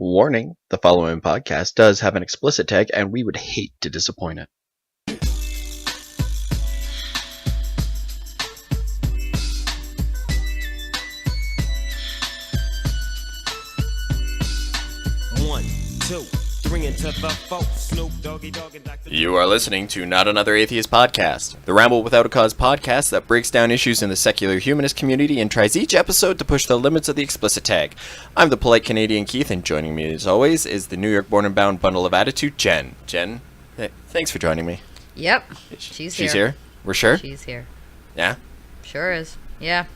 Warning, the following podcast does have an explicit tag, and we would hate to disappoint it. You are listening to Not Another Atheist Podcast, the Ramble Without a Cause podcast that breaks down issues in the secular humanist community and tries each episode to push the limits of the explicit tag. I'm the polite Canadian Keith, and joining me as always is the New York born and bound bundle of attitude, Jen. Jen, thanks for joining me. Yep, she's here. She's here? We're sure? She's here. Yeah? Sure is. Yeah.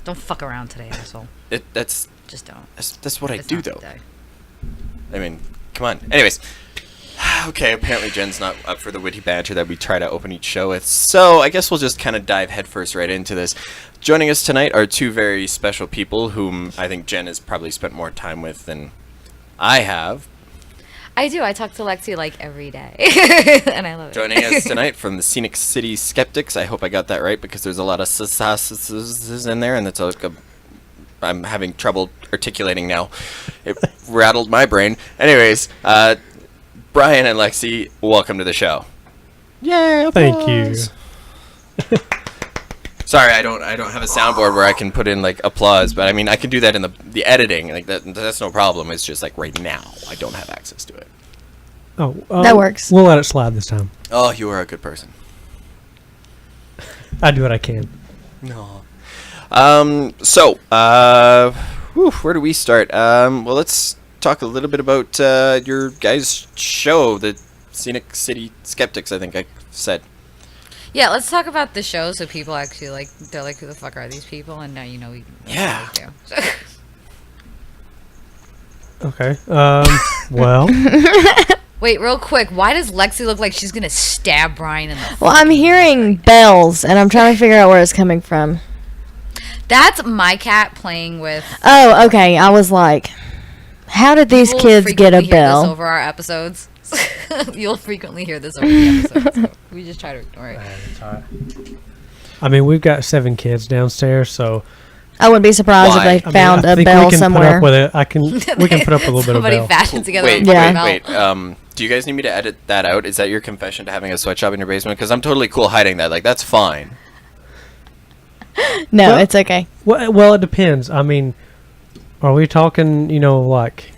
Don't fuck around today, asshole. Just don't. That's what I It's do, not though. the day. I mean, come on. Anyways. Okay, apparently Jen's not up for the witty banter that we try to open each show with, so I guess we'll just kind of dive headfirst right into this. Joining us tonight are two very special people whom I think Jen has probably spent more time with than I have. I do. I talk to Lexi like every day, and I love it. Joining us tonight from the Scenic City Skeptics. I hope I got that right because there's a lot of s in there, and that's I'm having trouble articulating now. It rattled my brain. Anyways, Brian and Lexi, welcome to the show. Yeah, thank you. Sorry, I don't have a soundboard where I can put in like applause, but I mean I can do that in the editing. Like that's no problem. It's just like right now I don't have access to it. Oh, that works. We'll let it slide this time. Oh, you are a good person. I do what I can. No. Where do we start? Well, let's talk a little bit about your guys' show, the Scenic City Skeptics, I think I said. Yeah, let's talk about the show so people actually they're like, who the fuck are these people? And now you know we Yeah. do. Okay. Well. Wait, real quick, why does Lexi look like she's gonna stab Brian in the Well, I'm hearing bells, and I'm trying to figure out where it's coming from. That's my cat playing with... Oh, okay. I was like, how did these kids get a Hear this bell? over our episodes. You'll frequently hear this over the episodes. So we just try to ignore it. I mean, we've got 7 kids downstairs, so I wouldn't be surprised Why? if they found a bell somewhere. Put up with it. We can put up a little bit of Somebody bell. fashions together. Wait, a wait. bell. Do you guys need me to edit that out? Is that your confession to having a sweatshop in your basement? Because I'm totally cool hiding that. Like that's fine. No, Well- it's okay. Well, it depends. I mean, are we talking, like,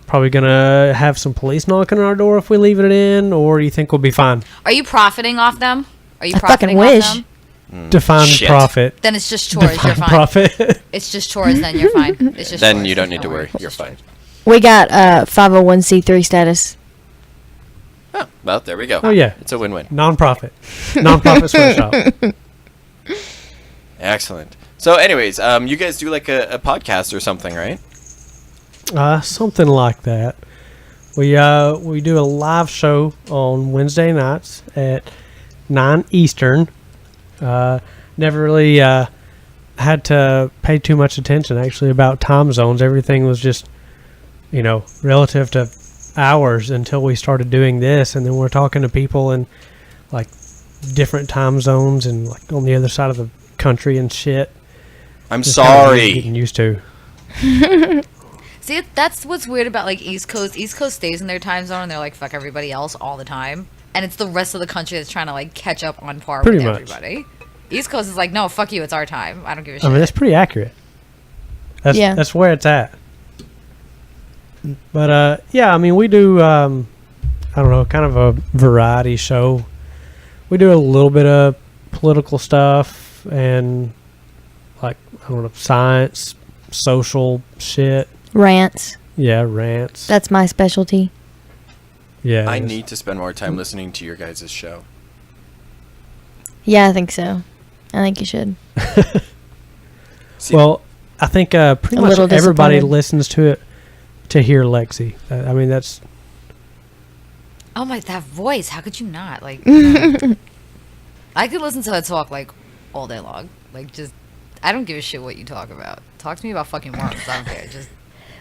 probably going to have some police knocking on our door if we leave it in, or do you think we'll be fine? Are you profiting off them? Are you I fucking profiting wish. off them? Define Shit. profit. Then it's just chores. Define You're fine. profit. It's just chores. Then you're fine. It's just Then chores. you don't need to worry. It's You're just fine. chores. We got 501c3 status. Oh, well, there we go. Oh, yeah. It's a win-win. Non-profit. Non-profit sweatshop. Excellent. So, anyways, you guys do like a podcast or something, right? Something like that. We do a live show on Wednesday nights at 9 Eastern. Never really had to pay too much attention actually about time zones. Everything was just, relative to hours until we started doing this, and then we're talking to people in like different time zones and like on the other side of the country and shit. I'm Just kinda sorry. getting used to. See, that's what's weird about like East Coast. East Coast stays in their time zone, and they're like fuck everybody else all the time. And it's the rest of the country that's trying to like catch up on par Pretty with much. everybody. East Coast is like, no, fuck you, it's our time. I don't give a shit. I mean, that's pretty accurate. That's where it's at. But yeah, I mean, we do I don't know, kind of a variety show. We do a little bit of political stuff and like I don't know, science, social shit. Rants. Yeah, rants. That's my specialty. Yeah. I need to spend more time listening to your guys' show. Yeah, I think so. I think you should. See, Well, I think pretty A much little everybody disappointed. listens to it to hear Lexi. I mean, that's Oh my, that voice! How could you not? Like, I could listen to her talk like all day long. Like, just I don't give a shit what you talk about. Talk to me about fucking worms. I don't care. Just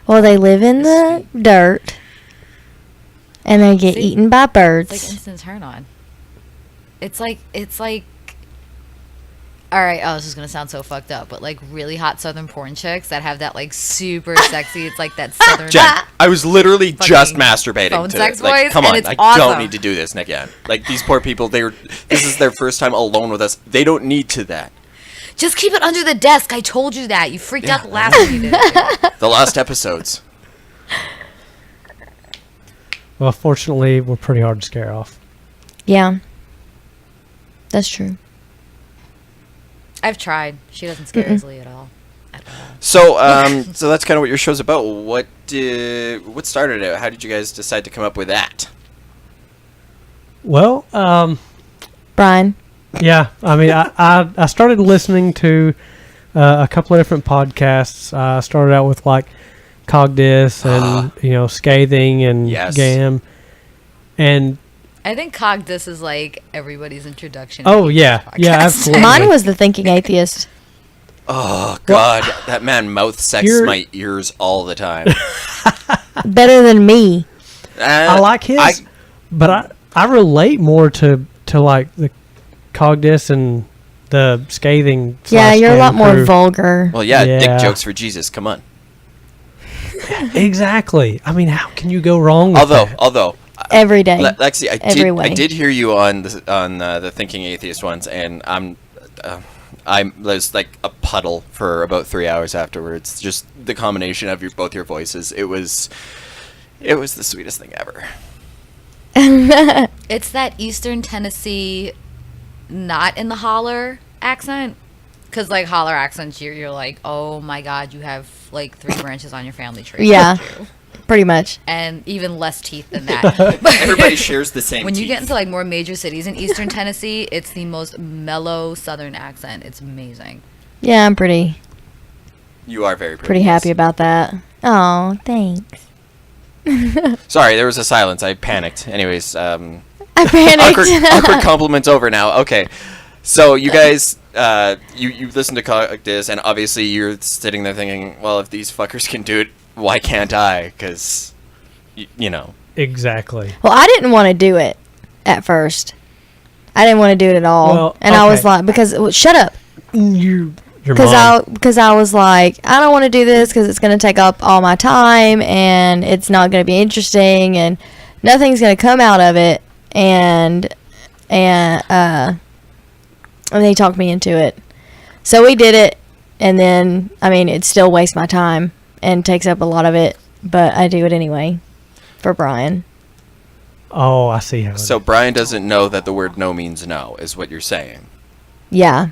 Well, they live in the dirt, and they get See? eaten by it's like birds. instant turn on. It's like All right, oh, this is gonna sound so fucked up, but like really hot Southern porn chicks that have that like super sexy. It's like that Southern. Jen, I was literally just Fucking masturbating phone to sex it. Like, voice, come and on, it's I awesome. don't need to do this again. Like these poor people, this is their first time alone with us. They don't need to that. Just keep it under the desk. I told you that. You freaked out the last time you did it. The last episodes. Well, fortunately, we're pretty hard to scare off. Yeah. That's true. I've tried. She doesn't scare easily at all. So, so that's kind of what your show's about. What started it? How did you guys decide to come up with that? Well, Brian. yeah. I mean, I started listening to a couple of different podcasts. I started out with like Cogdis and Scathing and Yes. Gam, and I think Cogdis is like everybody's introduction. oh to yeah, podcast. yeah, absolutely. Mine was the thinking atheist. Oh God, that man mouth sex You're- my ears all the time. Better than me. I like his, but I relate more to like the Cogdis and the Scathing. Yeah, you're a Gam lot more crew. vulgar. Well, yeah, Yeah. dick jokes for Jesus. Come on. Exactly. I mean, how can you go wrong with that? Although, Every day. Lexi, Every way. I did hear you on the Thinking Atheist ones, and I was like a puddle for about 3 hours afterwards. Just the combination of both your voices. It was the sweetest thing ever. It's that Eastern Tennessee, not in the holler accent. Because, like, holler accents, you're like, oh my God, you have like 3 branches on your family tree. Yeah. Pretty much. And even less teeth than that. Everybody shares the same. When you teeth. get into like more major cities in Eastern Tennessee, it's the most mellow Southern accent. It's amazing. Yeah, I'm pretty You are very pretty happy about that. Oh, thanks. Sorry, there was a silence. I panicked. Anyways, I panicked. awkward compliments over now. Okay, so you guys, you listen to Cogdis, and obviously you're sitting there thinking, well, if these fuckers can do it, why can't I? Because, you know. Exactly. Well, I didn't want to do it at first. I didn't want to do it at all. Well, and I was okay. like, shut up. Your Because mom. I was like, I don't want to do this because it's going to take up all my time and it's not going to be interesting and nothing's going to come out of it. And they talked me into it. So we did it. And then, I mean, it still wastes my time and takes up a lot of it. But I do it anyway for Brian. Oh, I see how. it So is. Brian doesn't know that the word no means no, is what you're saying. Yeah.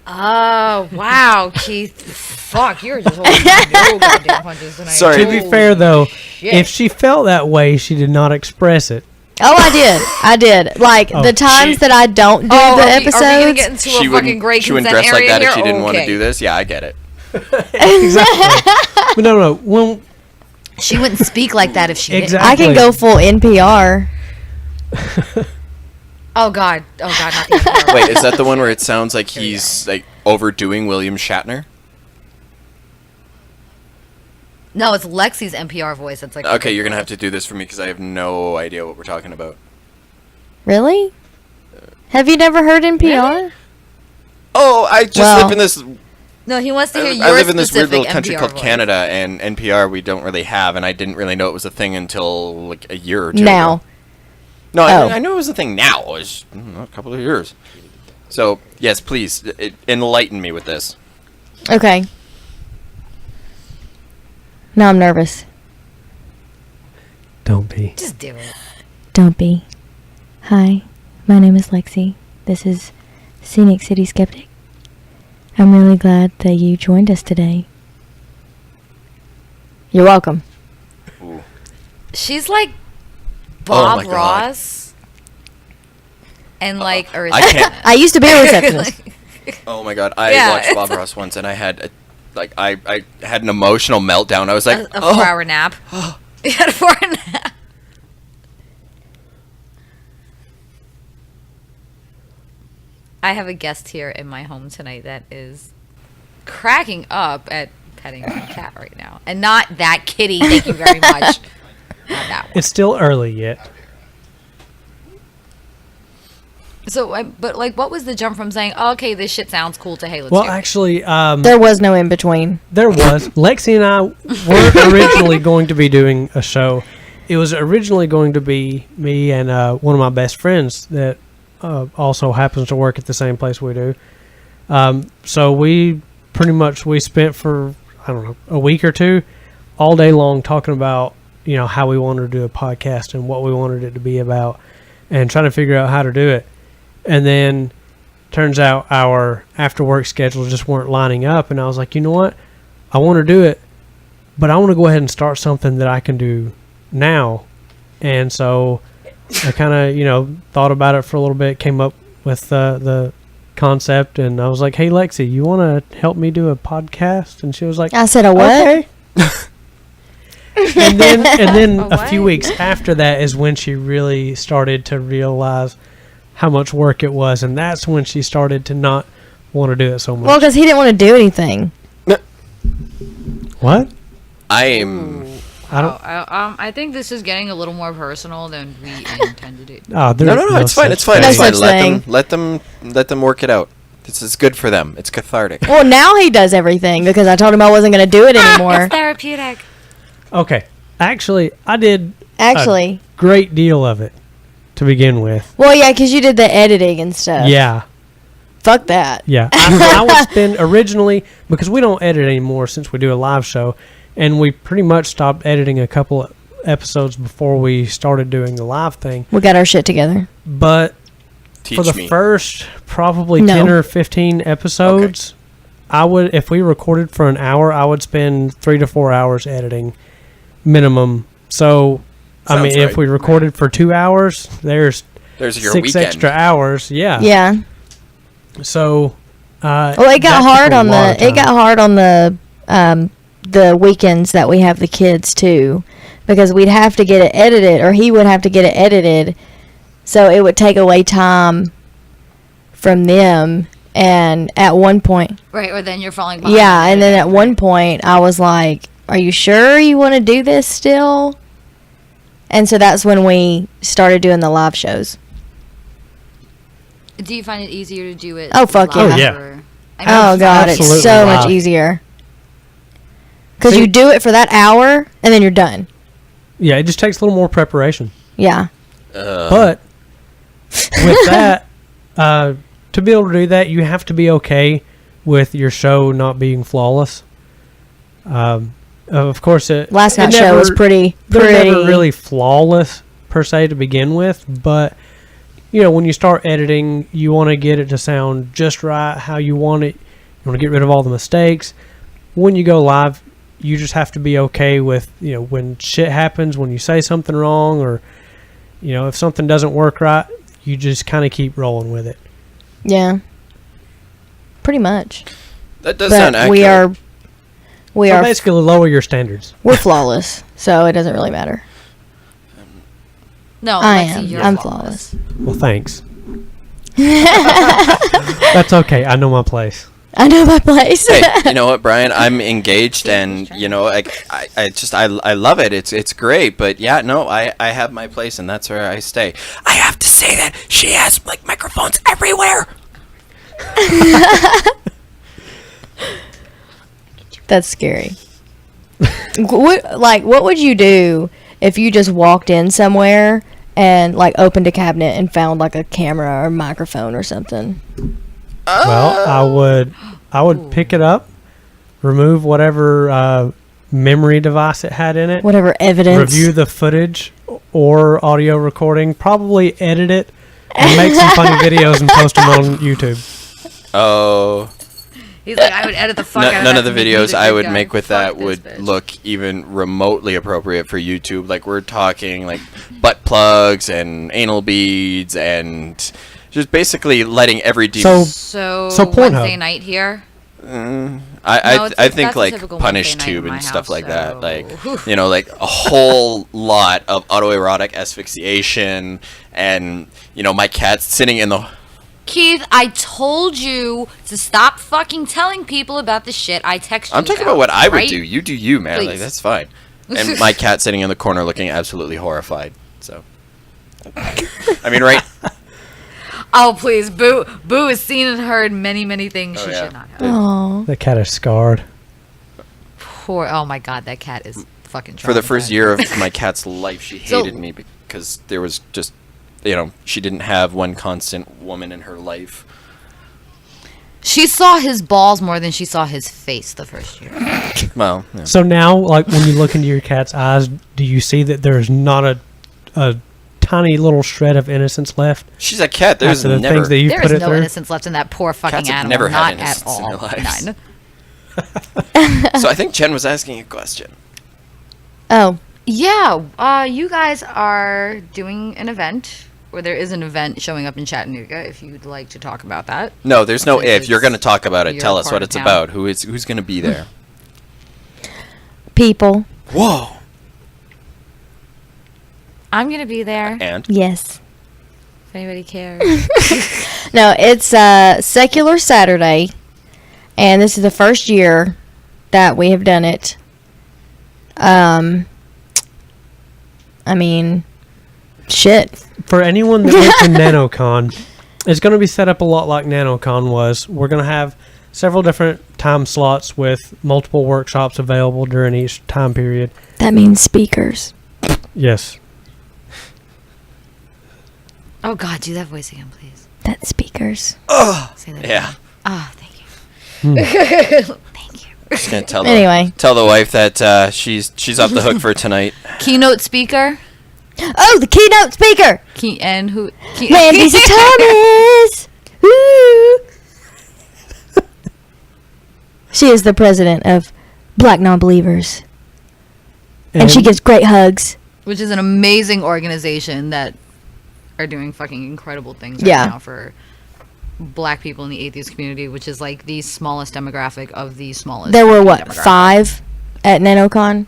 Oh, wow, Keith. Fuck, you're just holding no goddamn punches tonight. Sorry. To be Holy fair, though, shit. if she felt that way, she did not express it. Oh, I did. I did. Like, Oh, the times that I don't do the Are we episodes. gonna get into a fucking great she wouldn't consent dress like area that if here? she didn't want to Okay. do this. Yeah, I get it. Exactly. But no. When She wouldn't speak like that if she didn't. Exactly. I can go full NPR. Oh God, not the NPR. Wait, is that the one where it sounds like he's like overdoing William Shatner? No, it's Lexi's NPR voice. That's like Okay, you're gonna have to do this for me because I have no idea what we're talking about. Really? Have you never heard NPR? Oh, I just Well- live in this. No, he wants to hear your I live in this weird little specific country NPR called voice. Canada, and NPR we don't really have, and I didn't really know it was a thing until like a year or two Now. ago. No, Oh. I knew it was a thing now. It was a couple of years. So yes, please enlighten me with this. Okay. Now I'm nervous. don't be. Just do it. Don't be. Hi, my name is Lexi. This is Scenic City Skeptic. I'm really glad that you joined us today. You're welcome. Ooh. She's like Oh Bob my God. Ross, and like or I can't. I used to be a receptionist. Oh my god, I Yeah, watched Bob Ross once, and I had I had an emotional meltdown. I was like, a oh, 4-hour nap. You had a 4-hour nap. I have a guest here in my home tonight that is cracking up at petting my cat right now, and not that kitty. Thank you very much. Not that one. It's still early yet. So, but like, what was the jump from saying, oh, "Okay, this shit sounds cool" to "Hey, let's Well, do it"? actually, There was no in between. there was. Lexi and I weren't originally going to be doing a show. It was originally going to be me and one of my best friends that also happens to work at the same place we do. So we spent for, I don't know, a week or two all day long talking about, how we wanted to do a podcast and what we wanted it to be about and trying to figure out how to do it. And then turns out our after work schedules just weren't lining up. And I was like, you know what? I want to do it, but I want to go ahead and start something that I can do now. And so I kind of, thought about it for a little bit, came up with the concept, and I was like, hey, Lexi, you want to help me do a podcast? And she was like, I said, a what? Okay. and then A a few what? weeks after that is when she really started to realize how much work it was, and that's when she started to not want to do it so much. Well, because he didn't want to do anything. What? I don't. I think this is getting a little more personal than we intended it. Oh, No, it's fine. It's fine. No It's fine. such Let them work it out. This is good for them. It's cathartic. Well, now he does everything because I told him I wasn't going to do it anymore. It's therapeutic. Okay. Actually, I did Actually. a great deal of it to begin with. Well, yeah, because you did the editing and stuff. Yeah. Fuck that. Yeah. I would spend originally, because we don't edit anymore since we do a live show, and we pretty much stopped editing a couple of episodes before we started doing the live thing. We got our shit together. But Teach for the me. first probably No. 10 or 15 episodes, I would, if we recorded for an hour, I would spend 3 to 4 hours editing minimum. So, I mean, Sounds if we recorded for 2 hours, there's There's your 6 weekend. extra hours. Yeah. Yeah. So, Well, it got that hard took a on lot of the. It got time. hard on the weekends that we have the kids too, because we'd have to get it edited, or he would have to get it edited, so it would take away time from them. And at one point, Right, or then you're falling behind. yeah, and then at one point I was like, "Are you sure you want to do this still?" And so that's when we started doing the live shows. Do you find it easier to do it? Oh, fuck live yeah. or- Oh god, Absolutely it's so live. much easier. Because See- you do it for that hour and then you're done. yeah, it just takes a little more preparation. Yeah. But with that, to be able to do that, you have to be okay with your show not being flawless. Of course, Last night's show was pretty. they're never really flawless per se to begin with, but when you start editing, you want to get it to sound just right, how you want it. You want to get rid of all the mistakes. When you go live, you just have to be okay with, when shit happens, when you say something wrong, or, if something doesn't work right, you just kind of keep rolling with it. Yeah. Pretty much. That does sound But accurate. we So are basically lower your standards. we're flawless, so it doesn't really matter. No, I Lexi, am. you're I'm flawless. Well, thanks. That's okay. I know my place. I know my place. Hey, you know what, Brian? I'm engaged, and I love it. It's great, but yeah, no, I have my place, and that's where I stay. I have to say that she has like microphones everywhere. That's scary. What would you do if you just walked in somewhere and like opened a cabinet and found like a camera or microphone or something? Well, I would pick it up, remove whatever memory device it had in it, Whatever evidence. review the footage or audio recording, probably edit it, and make some funny videos and post them on YouTube. Oh, He's like, I would edit the fuck out of none that of the to make videos music I would video. make with Fuck that this would bitch. look even remotely appropriate for YouTube. Like we're talking like butt plugs and anal beads and just basically letting every So So Pornhub. Wednesday night here. I that's think a like typical Punish Wednesday night Tube in my and stuff house, like that. so- Like like a whole lot of autoerotic asphyxiation and my cat's sitting in the. Keith, I told you to stop fucking telling people about the shit I text you I'm talking about what I would right? do. You do you, man. Like Please. that's fine. And my cat sitting in the corner looking absolutely horrified. So, I mean, right? Oh, please. Boo has seen and heard many things she should not have. Oh. The cat is scarred. Poor, oh my god, that cat is fucking traumatized. For the first year of my cat's life, she hated me because there was just, she didn't have one constant woman in her life. She saw his balls more than she saw his face the first year. Well, yeah. So now, like, when you look into your cat's eyes, do you see that there's not a tiny little shred of innocence left? She's a cat. There's after the never... things that you've There put is it no through? innocence left in that poor fucking Cats have animal. never had Not at innocence in all. their lives. None. So I think Jen was asking a question. Oh. Yeah, you guys are doing an event, or there is an event showing up in Chattanooga, if you'd like to talk about that. No, there's no Since if. You're going to talk about it. you're Tell a us part what of it's town. about. Who's going to be there? People. Whoa. I'm going to be there, And? Yes. if anybody cares. No, it's Secular Saturday, and this is the first year that we have done it. I mean, shit. For anyone that went to NanoCon, it's going to be set up a lot like NanoCon was. We're going to have several different time slots with multiple workshops available during each time period. That means speakers. Yes. Oh god, do that voice again, please. That's speakers. Say that Yeah. again. Oh, thank you. Thank you. Just going to tell Anyway. tell the wife that she's off the hook for tonight. Keynote speaker. Oh, the keynote speaker! And who? Randy Thomas! Woo! She is the president of Black Non-Believers. And she gives great hugs. Which is an amazing organization that are doing fucking incredible things right Yeah. now for black people in the atheist community, which is like the smallest demographic of the smallest. There were, fucking what, demographic. 5 at NanoCon?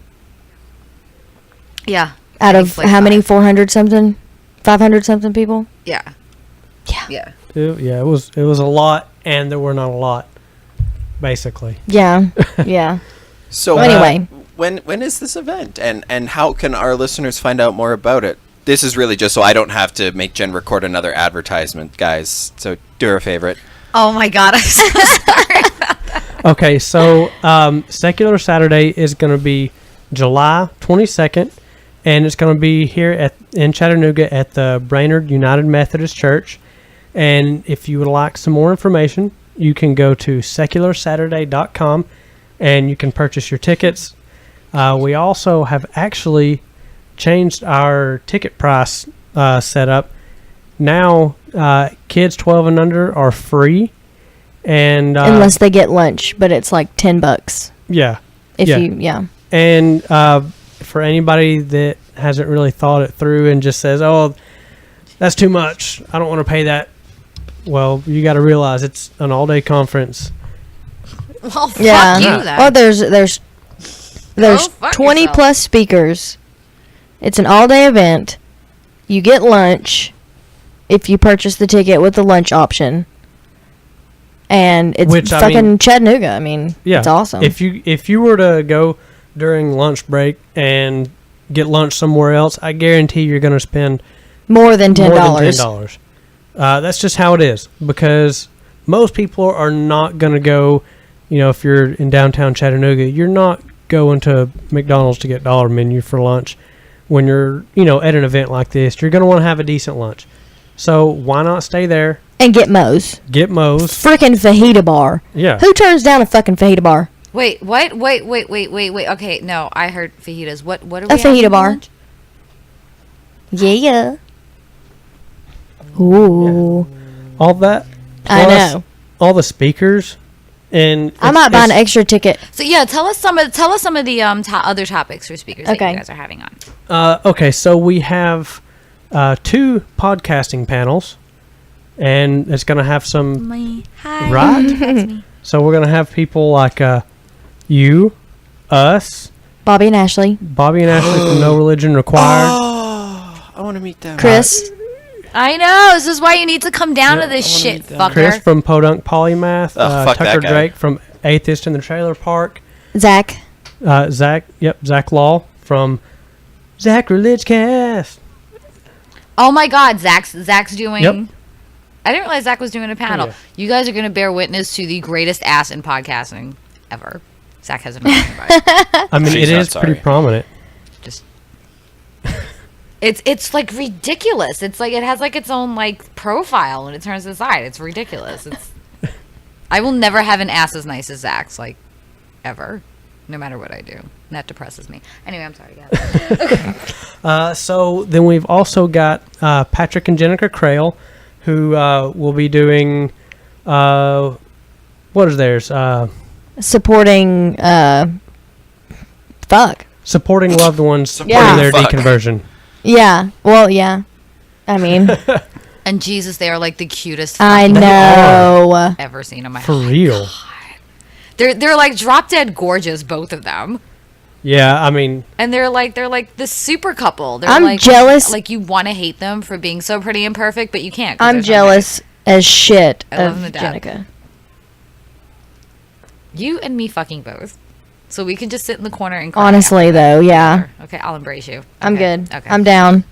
Yeah. Out I of think like how many? 5. 400 something? 500 something people? Yeah. Yeah. Yeah. It was a lot, and there were not a lot, basically. Yeah. Yeah. So Anyway. when is this event, and how can our listeners find out more about it? This is really just so I don't have to make Jen record another advertisement, guys. So do her a favorite. Oh my god, I'm so sorry. Okay, so Secular Saturday is going to be July 22nd, and it's going to be here in Chattanooga at the Brainerd United Methodist Church. And if you would like some more information, you can go to secularsaturday.com, and you can purchase your tickets. We also have actually changed our ticket price setup. Now, kids 12 and under are free, and Unless they get lunch, but it's like $10. yeah. If Yeah. you. And for anybody that hasn't really thought it through and just says, "Oh, that's too much. I don't want to pay that." Well, you got to realize it's an all-day conference. Well, fuck Yeah. you then. Well, there's fuck 20 yourself. plus speakers. It's an all-day event. You get lunch if you purchase the ticket with the lunch option. And it's Which, I fucking mean- Chattanooga. I mean, Yeah, it's awesome. If you were to go during lunch break and get lunch somewhere else, I guarantee you're going to spend more than $10. more than $10. That's just how it is, because most people are not going to go. If you're in downtown Chattanooga, you're not going to McDonald's to get dollar menu for lunch. When you're at an event like this, you're going to want to have a decent lunch. So why not stay there? And get Moe's. Get Moe's. Freaking fajita bar. Yeah. Who turns down a fucking fajita bar? Wait, what? Wait. Okay, no, I heard fajitas. What are we A fajita having for bar. lunch? Yeah. Ooh. All that. I plus know. All the speakers. And I might buy an extra ticket. So yeah, tell us some of the other topics for speakers that Okay. you guys are having on. Okay, so we have 2 podcasting panels, and it's going to have some Hi. right. So we're going to have people like you, us, Bobby and Ashley. Bobby and Ashley from No Religion Required. Oh, I want to meet them. Chris. I know. This is why you need to come down to this I wanna shit, meet them. fucker. Chris from Podunk Polymath. Oh, fuck that Tucker guy. Drake from Atheist in the Trailer Park. Zach. Zach Law from Zach Religcast. Oh my God, Zach's doing. Yep. I didn't realize Zach was doing a panel. Yeah. You guys are going to bear witness to the greatest ass in podcasting ever. Zach has an opinion about it. I mean, She's it not is pretty sorry. prominent. Just it's like ridiculous. It's like it has like its own like profile when it turns to the side. It's ridiculous. I will never have an ass as nice as Zach's, like, ever, no matter what I do. And that depresses me. Anyway, I'm sorry, guys. So then we've also got Patrick and Jenica Crail, who will be doing what is theirs? Supporting, Supporting loved ones in Yeah. their Fuck. deconversion. Yeah. Well, yeah. I mean, And Jesus, they are like the cutest I fucking know. I've ever seen in my For life. real. They're like drop dead gorgeous, both of them. Yeah, I mean, And they're like the super couple. They're I'm like, jealous. Like you want to hate them for being so pretty and perfect, but you can't. 'cause I'm they're so jealous as shit I love of them to death. Jenica. nice. You and me fucking both. So we can just sit in the corner and cry. Honestly, after that. though, yeah. Okay, I'll embrace you. I'm Okay, good. Okay. I'm down.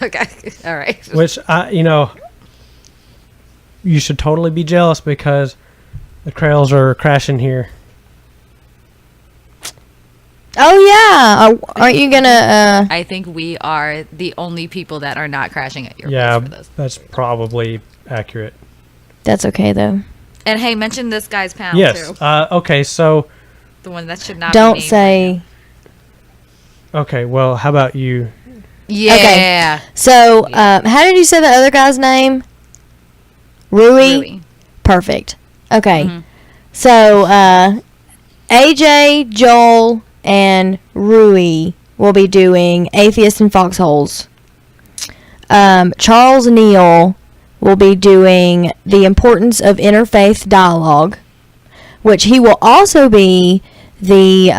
Okay. All right. which you should totally be jealous because the Crails are crashing here. Oh, yeah. Aren't you going to... I think we are the only people that are not crashing at your Yeah, place for this. that's probably accurate. That's okay, though. And hey, mention this guy's panel Yes. too. Okay, so The one that should not. Don't be named. say... okay, well, how about you? Yeah. So, how did you say the other guy's name? Rui? Rui. Perfect. Okay. Mhm. So, AJ, Joel, and Rui will be doing Atheists and Foxholes. Charles Neal will be doing The Importance of Interfaith Dialogue, which he will also be the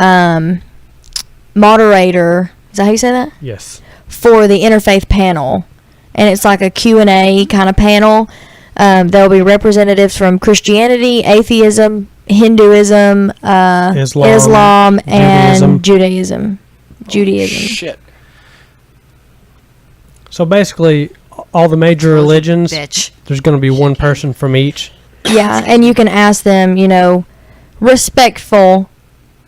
moderator. Is that how you say that? Yes. For the interfaith panel, and it's like a Q&A kind of panel. There'll be representatives from Christianity, atheism, Hinduism, Islam, and Judaism. Shit. So basically, all the major religions, Bitch. there's going to be one person from each. Yeah, and you can ask them, respectful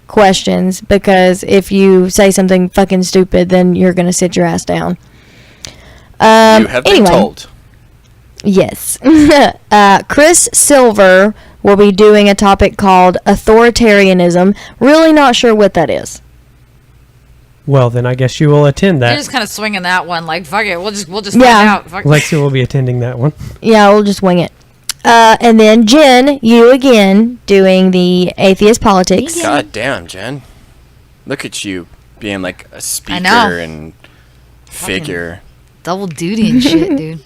questions, because if you say something fucking stupid, then you're going to sit your ass down. You have been anyway. told. Yes. Chris Silver will be doing a topic called authoritarianism. Really not sure what that is. Well, then I guess you will attend You're that. just kind of swinging that one. Like fuck it. We'll just Yeah. find out. Fuck. Lexi will be attending that one. Yeah, we'll just wing it. And then Jen, you again, doing the atheist politics. God damn, Jen. Look at you being like a speaker know. and figure. Double duty and shit, dude.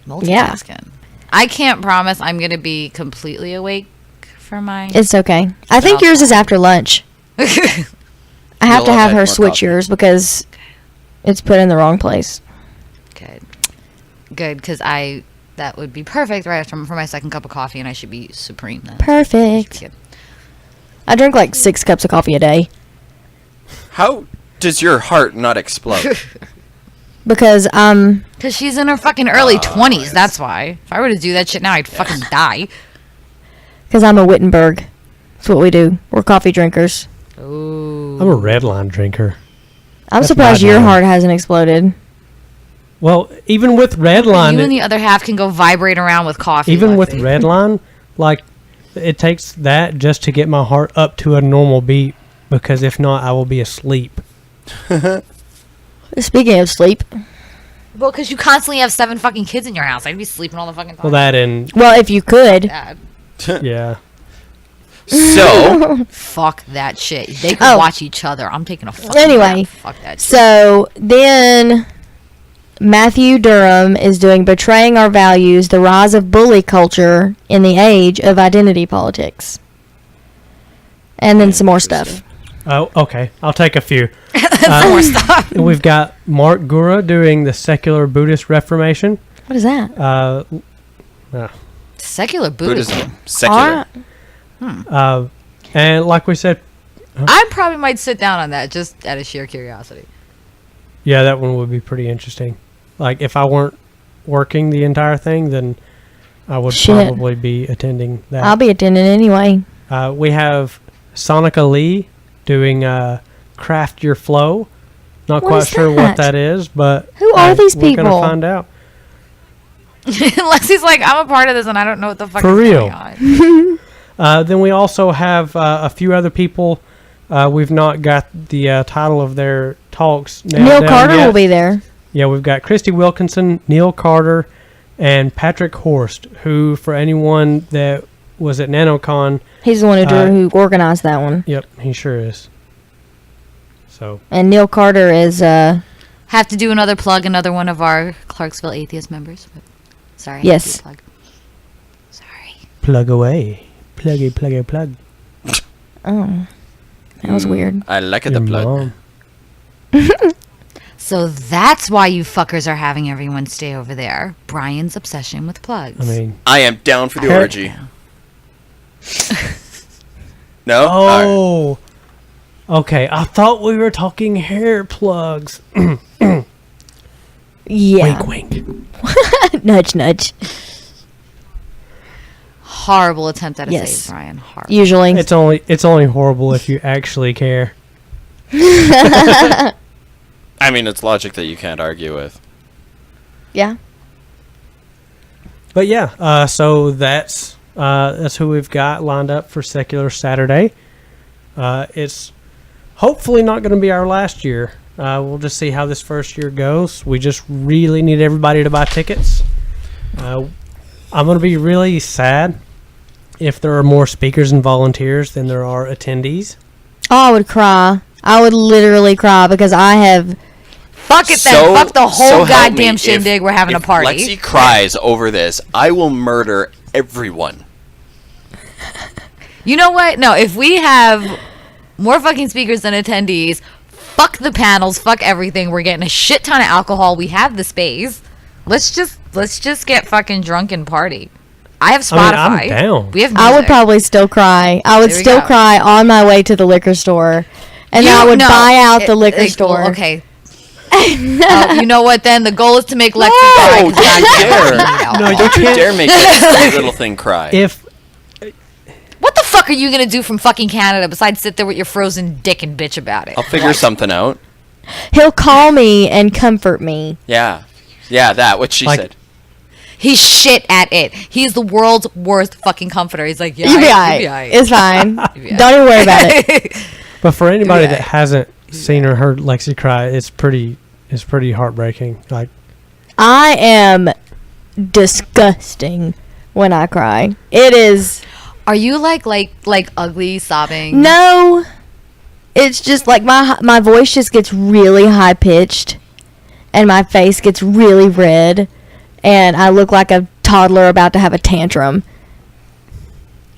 Multitasking. I can't promise I'm gonna be completely awake for mine. It's okay. I think yours is after lunch. I have You'll to have have had her more switch coffee. yours because it's put in the wrong place. Good, because that would be perfect right after for my second cup of coffee, and I should be supreme then. Perfect. Good. I drink like 6 cups of coffee a day How does your heart not explode? because Because she's in her fucking early 20s, that's why. If I were to do that shit now, I'd fucking die. I'm a Wittenberg. That's what we do. We're coffee drinkers. Ooh. I'm a red line drinker. I'm That's surprised my your jam. heart hasn't exploded. Well, even with red line, You and the other half can go vibrate around with coffee. even with Lexi. red line, like it takes that just to get my heart up to a normal beat, because if not, I will be asleep. Speaking of sleep, Well, because you constantly have 7 fucking kids in your house. I'd be sleeping all the fucking time. Well, that and well, if you could, Dad. yeah. So, Fuck that shit. They can Oh. watch each other. I'm taking a fucking Anyway, nap. Fuck that shit. so then Matthew Durham is doing Betraying Our Values, the Rise of Bully Culture in the Age of Identity Politics. And then some more stuff. Oh, okay. I'll take a few. More stuff. We've got Mark Gura doing the Secular Buddhist Reformation. What is that? Secular Buddhism. Buddhism. Secular. And like we said, I probably might sit down on that just out of sheer curiosity. yeah, that one would be pretty interesting. Like if I weren't working the entire thing, then I would Shit. probably be attending that. I'll be attending anyway. We have Sonica Lee doing Craft Your Flow. Not What quite is sure that? what that is, but Who are these we're people? gonna find out. Lexi's like, I'm a part of this, and I don't know what the fuck For is real. going on. Then we also have a few other people. We've not got the title of their talks nailed Neil down Carter yet. will be there. Yeah, we've got Christy Wilkinson, Neil Carter, and Patrick Horst, who, for anyone that was at NanoCon, He's the one who organized that one. yep, he sure is. So, And Neil Carter is Have to do another plug, another one of our Clarksville Atheist members. Sorry. I Yes. have to do a plug. Sorry. plug away. Pluggy, pluggy, plug. oh, that was weird. I like it, Your the plug. mom. So that's why you fuckers are having everyone stay over there. Brian's obsession with plugs. I mean, I am down for the Her- orgy. No? Alright. oh, okay. I thought we were talking hair plugs. Yeah. Wink, wink. Nudge, nudge. Horrible attempt at a Yes. save, Brian. Horrible. Usually. It's only horrible if you actually care. I mean, it's logic that you can't argue with. Yeah. But yeah, so that's who we've got lined up for Secular Saturday. It's hopefully not going to be our last year. We'll just see how this first year goes. We just really need everybody to buy tickets. I'm going to be really sad if there are more speakers and volunteers than there are attendees. Oh, I would cry. I would literally cry because I have. Fuck it then. Fuck the whole help goddamn me, shindig. We're having a if party. Lexi cries over this, I will murder everyone. You know what? No, if we have more fucking speakers than attendees, fuck the panels, fuck everything. We're getting a shit ton of alcohol. We have the space. Let's just get fucking drunk and party. I have Spotify. I mean, I'm down. We have music. I would probably still cry. I would There we still go. cry on my way to the liquor store. And then I would buy out the liquor store. Okay. You know what then? The goal is to make Lexi cry. 'cause don't you goddamn dare. we need alcohol. No, you Don't you can't- dare make that sweet little thing cry. If What the fuck are you gonna do from fucking Canada besides sit there with your frozen dick and bitch about it? I'll figure something out. He'll call me and comfort me. Yeah. Yeah, that, what she Like- said. He's shit at it. He's the world's worst fucking comforter. He's like, yeah, You'll be you'll alright. be alright. It's fine. You'll be Don't even worry about it. But for anybody Yeah. that hasn't seen or heard Lexi cry, it's pretty heartbreaking. Like, I am disgusting when I cry. It is. Are you like ugly sobbing? No. It's just like my voice just gets really high pitched and my face gets really red and I look like a toddler about to have a tantrum.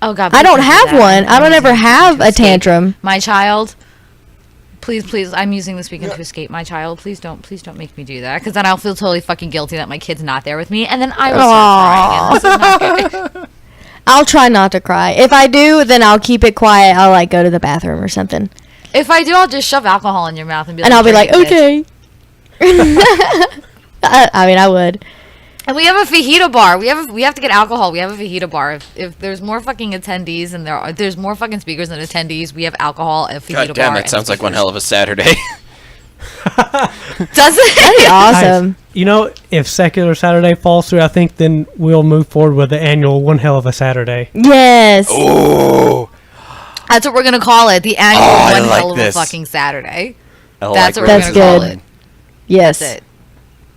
Oh God. I please don't do have that. one. I don't I'm ever using have to a escape tantrum. My child. Please, I'm using this weekend to escape my child. Please don't make me do that, because then I'll feel totally fucking guilty that my kid's not there with me, and then I will start crying. And this is not good. I'll try not to cry. If I do, then I'll keep it quiet. I'll like go to the bathroom or something. If I do, I'll just shove alcohol in your mouth and be like, And I'll be like, "Drink it, bitch." okay. I mean, I would. And we have a fajita bar. We have to get alcohol. We have a fajita bar. If there's more fucking attendees and there's more fucking speakers than attendees, we have alcohol, a fajita bar. God damn, that and sounds like one hell of a Saturday. Does it? Awesome. you know, if Secular Saturday falls through, I think then we'll move forward with the annual One Hell of a Saturday. Yes. Oh, That's what we're gonna call it. The annual I one like hell of this. a fucking Saturday. I That's what where we're That's gonna call good. it. Yes. That's it.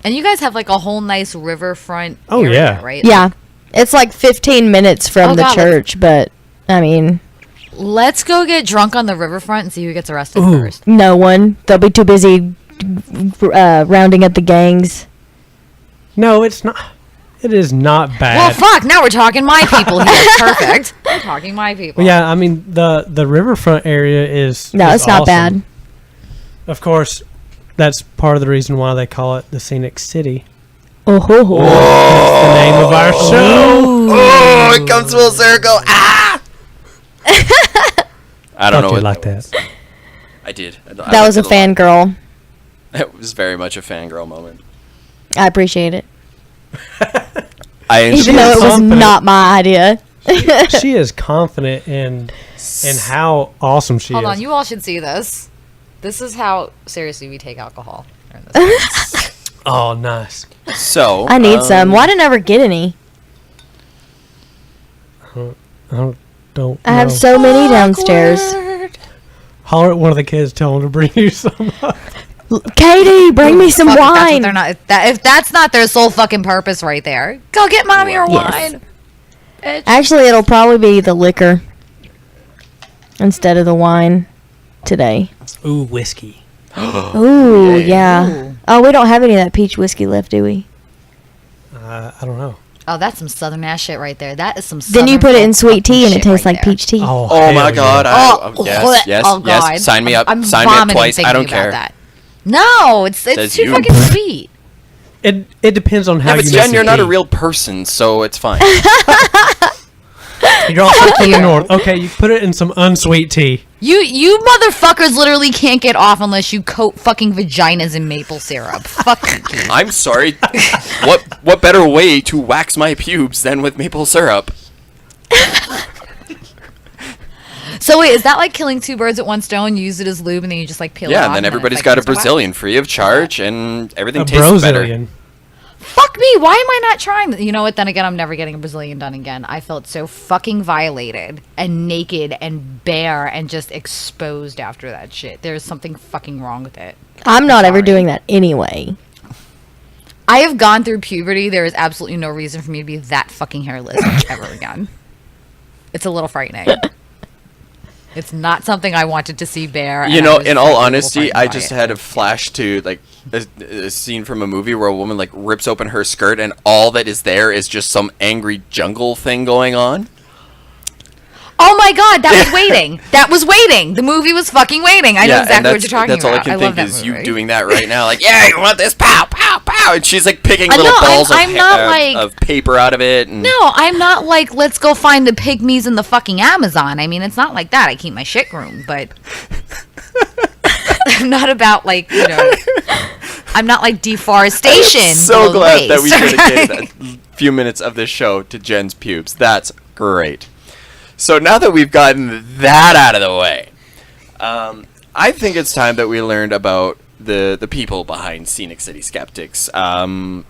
And you guys have like a whole nice riverfront Oh, area, yeah. right? Yeah. It's like 15 minutes from Oh, the God, church, but I mean, Let's go get drunk on the riverfront and see who gets arrested Ooh. first. no one. They'll be too busy rounding up the gangs. No, it's not. It is not Well, bad. fuck. Now we're talking my people here. Perfect. We're talking my people. Well, yeah, I mean the riverfront area is No, is it's not awesome. bad. Of course, that's part of the reason why they call it the Scenic City. Oh, ho, ho. That's the name of our show. Oh, it comes full circle. Ah! I don't know Thought what you'd like that. I did. That was a fangirl. It was very much a fangirl moment. I appreciate it. Even though it was not my idea. She is confident in how awesome she Hold is. on, you all should see this. This is how seriously we take alcohol. during this. Oh, nice. So I need some. Why didn't I ever get any? I don't know. I have so many downstairs. Holler at one of the kids, tell them to bring you some up. Katie, bring me some Fuck, That's what wine. they're not. If that's not their sole fucking purpose right there, go get mommy her Yes. wine. Bitch. Actually, it'll probably be the liquor instead of the wine today. Ooh, whiskey. Ooh, yeah. Oh, we don't have any of that peach whiskey left, do we? I don't know. Oh, that's some southern ass shit right there. That is some. Then you southern put it in fucking sweet tea and it shit tastes right like there. peach tea. Oh, Oh my hell god! yeah. Yes. Oh, God. Yes. Sign me up. I'm Sign me up vomiting twice. I thinking don't about care. that. No, it's Says too you. fucking sweet. It depends on how Yeah, but you Jen, make you're the not a tea. real person, so it's fine. You're also from the north. Okay, you put it in some unsweet tea. You motherfuckers literally can't get off unless you coat fucking vaginas in maple syrup. Fuck you. I'm sorry. What better way to wax my pubes than with maple syrup? So wait, is that like killing two birds with one stone? You use it as lube and then you just like peel it off? Yeah, and then everybody's got a Brazilian free of charge, and everything A tastes better. Brazilian. Fuck me, why am I not trying that? You know what, then again, I'm never getting a Brazilian done again. I felt so fucking violated and naked and bare and just exposed after that shit. There's something fucking wrong with it. I'm not ever Sorry. doing that anyway. I have gone through puberty. There is absolutely no reason for me to be that fucking hairless ever again. It's a little frightening. It's not something I wanted to see bare. You and know, I was in all frankly a little honesty, frightened I by just it. had a flash to like a scene from a movie where a woman like rips open her skirt, and all that is there is just some angry jungle thing going on. Oh my god, that was waiting. That was waiting. The movie was fucking waiting. I know and exactly what you're talking that's about. all I can love think that is movie. you doing that right now. Like, yeah, you want this? Pow, pow, pow! And she's like picking little no, balls I'm not like- of paper out of it. And No, I'm not like, let's go find the pygmies in the fucking Amazon. I mean, it's not like that. I keep my shit groomed, but I'm not about like, you know, I'm not like deforestation. so below the glad that we waist. dedicated a few minutes of this show to Jen's pubes. That's great. So now that we've gotten that out of the way, I think it's time that we learned about the people behind Scenic City Skeptics. Yes.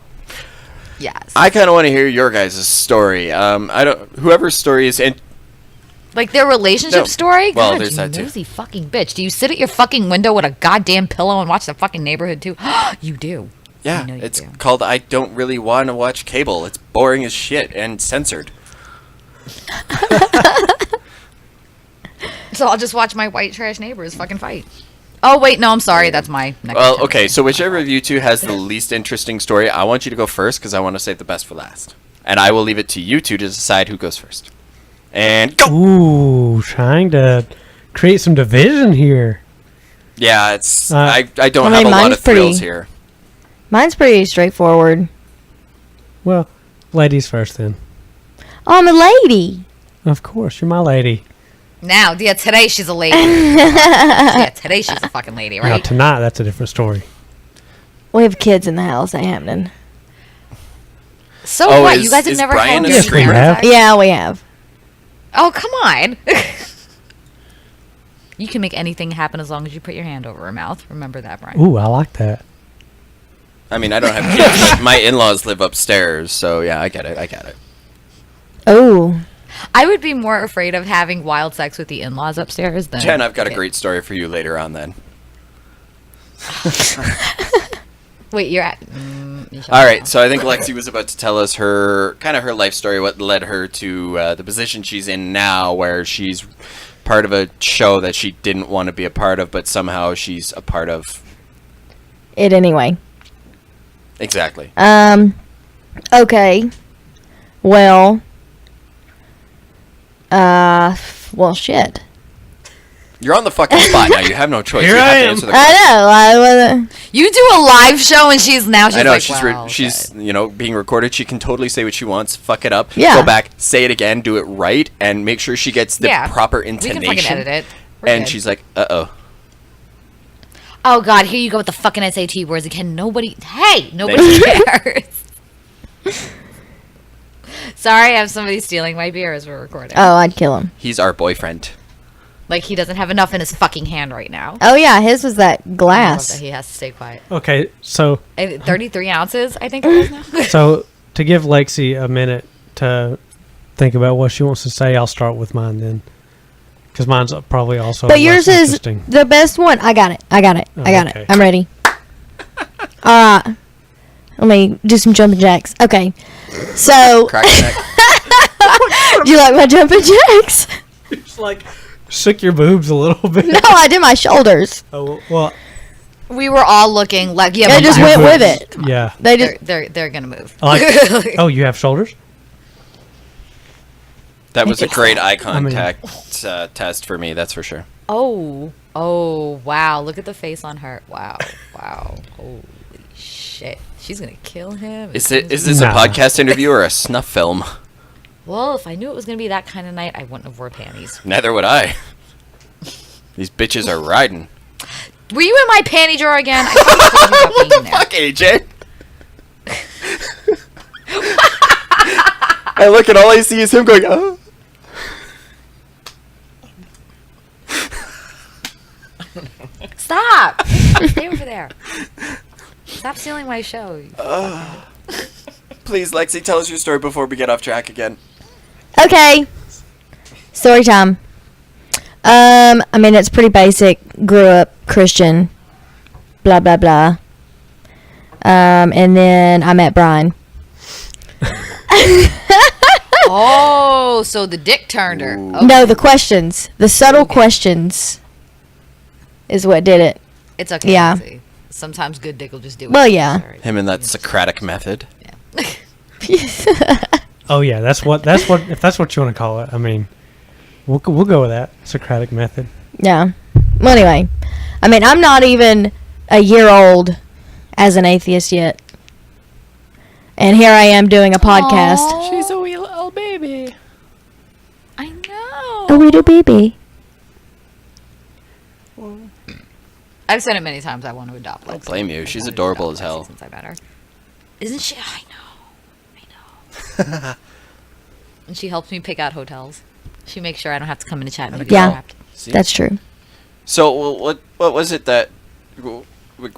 I kind of want to hear your guys' story. Whoever's story is Like their relationship No. story? Well, God, there's you that too. nosy fucking bitch. Do you sit at your fucking window with a goddamn pillow and watch the fucking neighborhood too? You do. yeah, I know you it's do. called I Don't Really Want to Watch Cable. It's boring as shit and censored. So I'll just watch my white trash neighbors fucking fight. Oh wait, no, I'm sorry. That's my next. Well, attempt. okay, so whichever of you two has the least interesting story, I want you to go first because I want to save the best for last. And I will leave it to you two to decide who goes first. And go! Ooh, trying to create some division here. Yeah, it's I I don't I have mean, a lot mine's of thrills pretty- here. Mine's pretty straightforward. Well, ladies first then. Oh, I'm a lady. Of course, you're my lady. Now, yeah, today she's a lady. Yeah, today she's a fucking lady, Now right? tonight, that's a different story. We have kids in the house. Ain't happening. So Oh, what? is- You guys have is never Brian had a any streamer? parents? Yeah, we have. Oh, come on. You can make anything happen as long as you put your hand over her mouth. Remember that, Brian. Ooh, I like that. I mean, I don't have kids, but my in-laws live upstairs, so yeah, I get it. Oh, I would be more afraid of having wild sex with the in-laws upstairs than... Jen, I've got a Okay. great story for you later on then. Wait, you're at... you shall All know. right, so I think Lexi was about to tell us her life story, what led her to the position she's in now, where she's part of a show that she didn't want to be a part of, but somehow she's a part of. it anyway. Exactly. Okay. Well. Well, shit. You're on the fucking spot now. You have no choice. Here you I have to am. answer the I question. know. I wasn't. You do a live show and she's like, I know well, she's okay. being recorded. She can totally say what she wants. Fuck it up. Yeah. Go back, say it again, do it right, and make sure she gets the Yeah. proper We intonation. can fucking edit it. We're And good. she's like, "Uh-oh." Oh God, here you go with the fucking SAT words again. Nobody cares. Sorry, I have somebody stealing my beer as we're recording. Oh, I'd kill him. He's our boyfriend. Like, he doesn't have enough in his fucking hand right now. Oh, yeah, his was that I love glass. that he has to stay quiet. Okay, so 33 ounces, I think it is now. so to give Lexi a minute to think about what she wants to say, I'll start with mine then, because mine's probably also. But less yours is interesting. the best one. I got it. I got it. okay. I'm ready. All right. Let me do some jumping jacks. Okay. So, Crack neck. do you like my jumping jacks? Just like shook your boobs a little bit. No, I did my shoulders. Oh well, We were all looking like, yeah, They but just my- went with it. yeah. They just. They're gonna move. I like, oh, you have shoulders? That was a great eye I mean- contact test for me, that's for sure. Oh, wow. Look at the face on her. Wow. Holy shit. She's gonna kill him. Is this Nah. a podcast interview or a snuff film? Well, if I knew it was gonna be that kind of night, I wouldn't have wore panties. Neither would I. These bitches are riding. Were you in my panty drawer again? I thought you told me about being there. Fuck, AJ. I look and all I see is him going, oh. Stop! Stay over there. Stop stealing my show. Please, Lexi, tell us your story before we get off track again. Okay. Story time. I mean, it's pretty basic. Grew up Christian. Blah, blah, blah. And then I met Brian. Oh, so the dick turned her. Ooh. Okay. No, the questions. The subtle questions is what did it. It's okay. Yeah. Lindsay. Sometimes good dick will just do it. Well, yeah. Sorry. Him and that Socratic method. Oh yeah, that's what if that's what you want to call it. I mean, we'll go with that Socratic method. Yeah. Well, anyway. I mean, I'm not even a year old as an atheist yet. And here I am doing a podcast. Aw. She's a wee little baby. I know. A wee little baby. I've said it many times. I want to adopt. Don't Lexi. blame you. I She's wanted to adorable adopt as hell. Lexi Since I met her, isn't she? I know. And she helps me pick out hotels. She makes sure I don't have to come into chat and be Yeah. trapped. See? That's true. So, well, what was it that...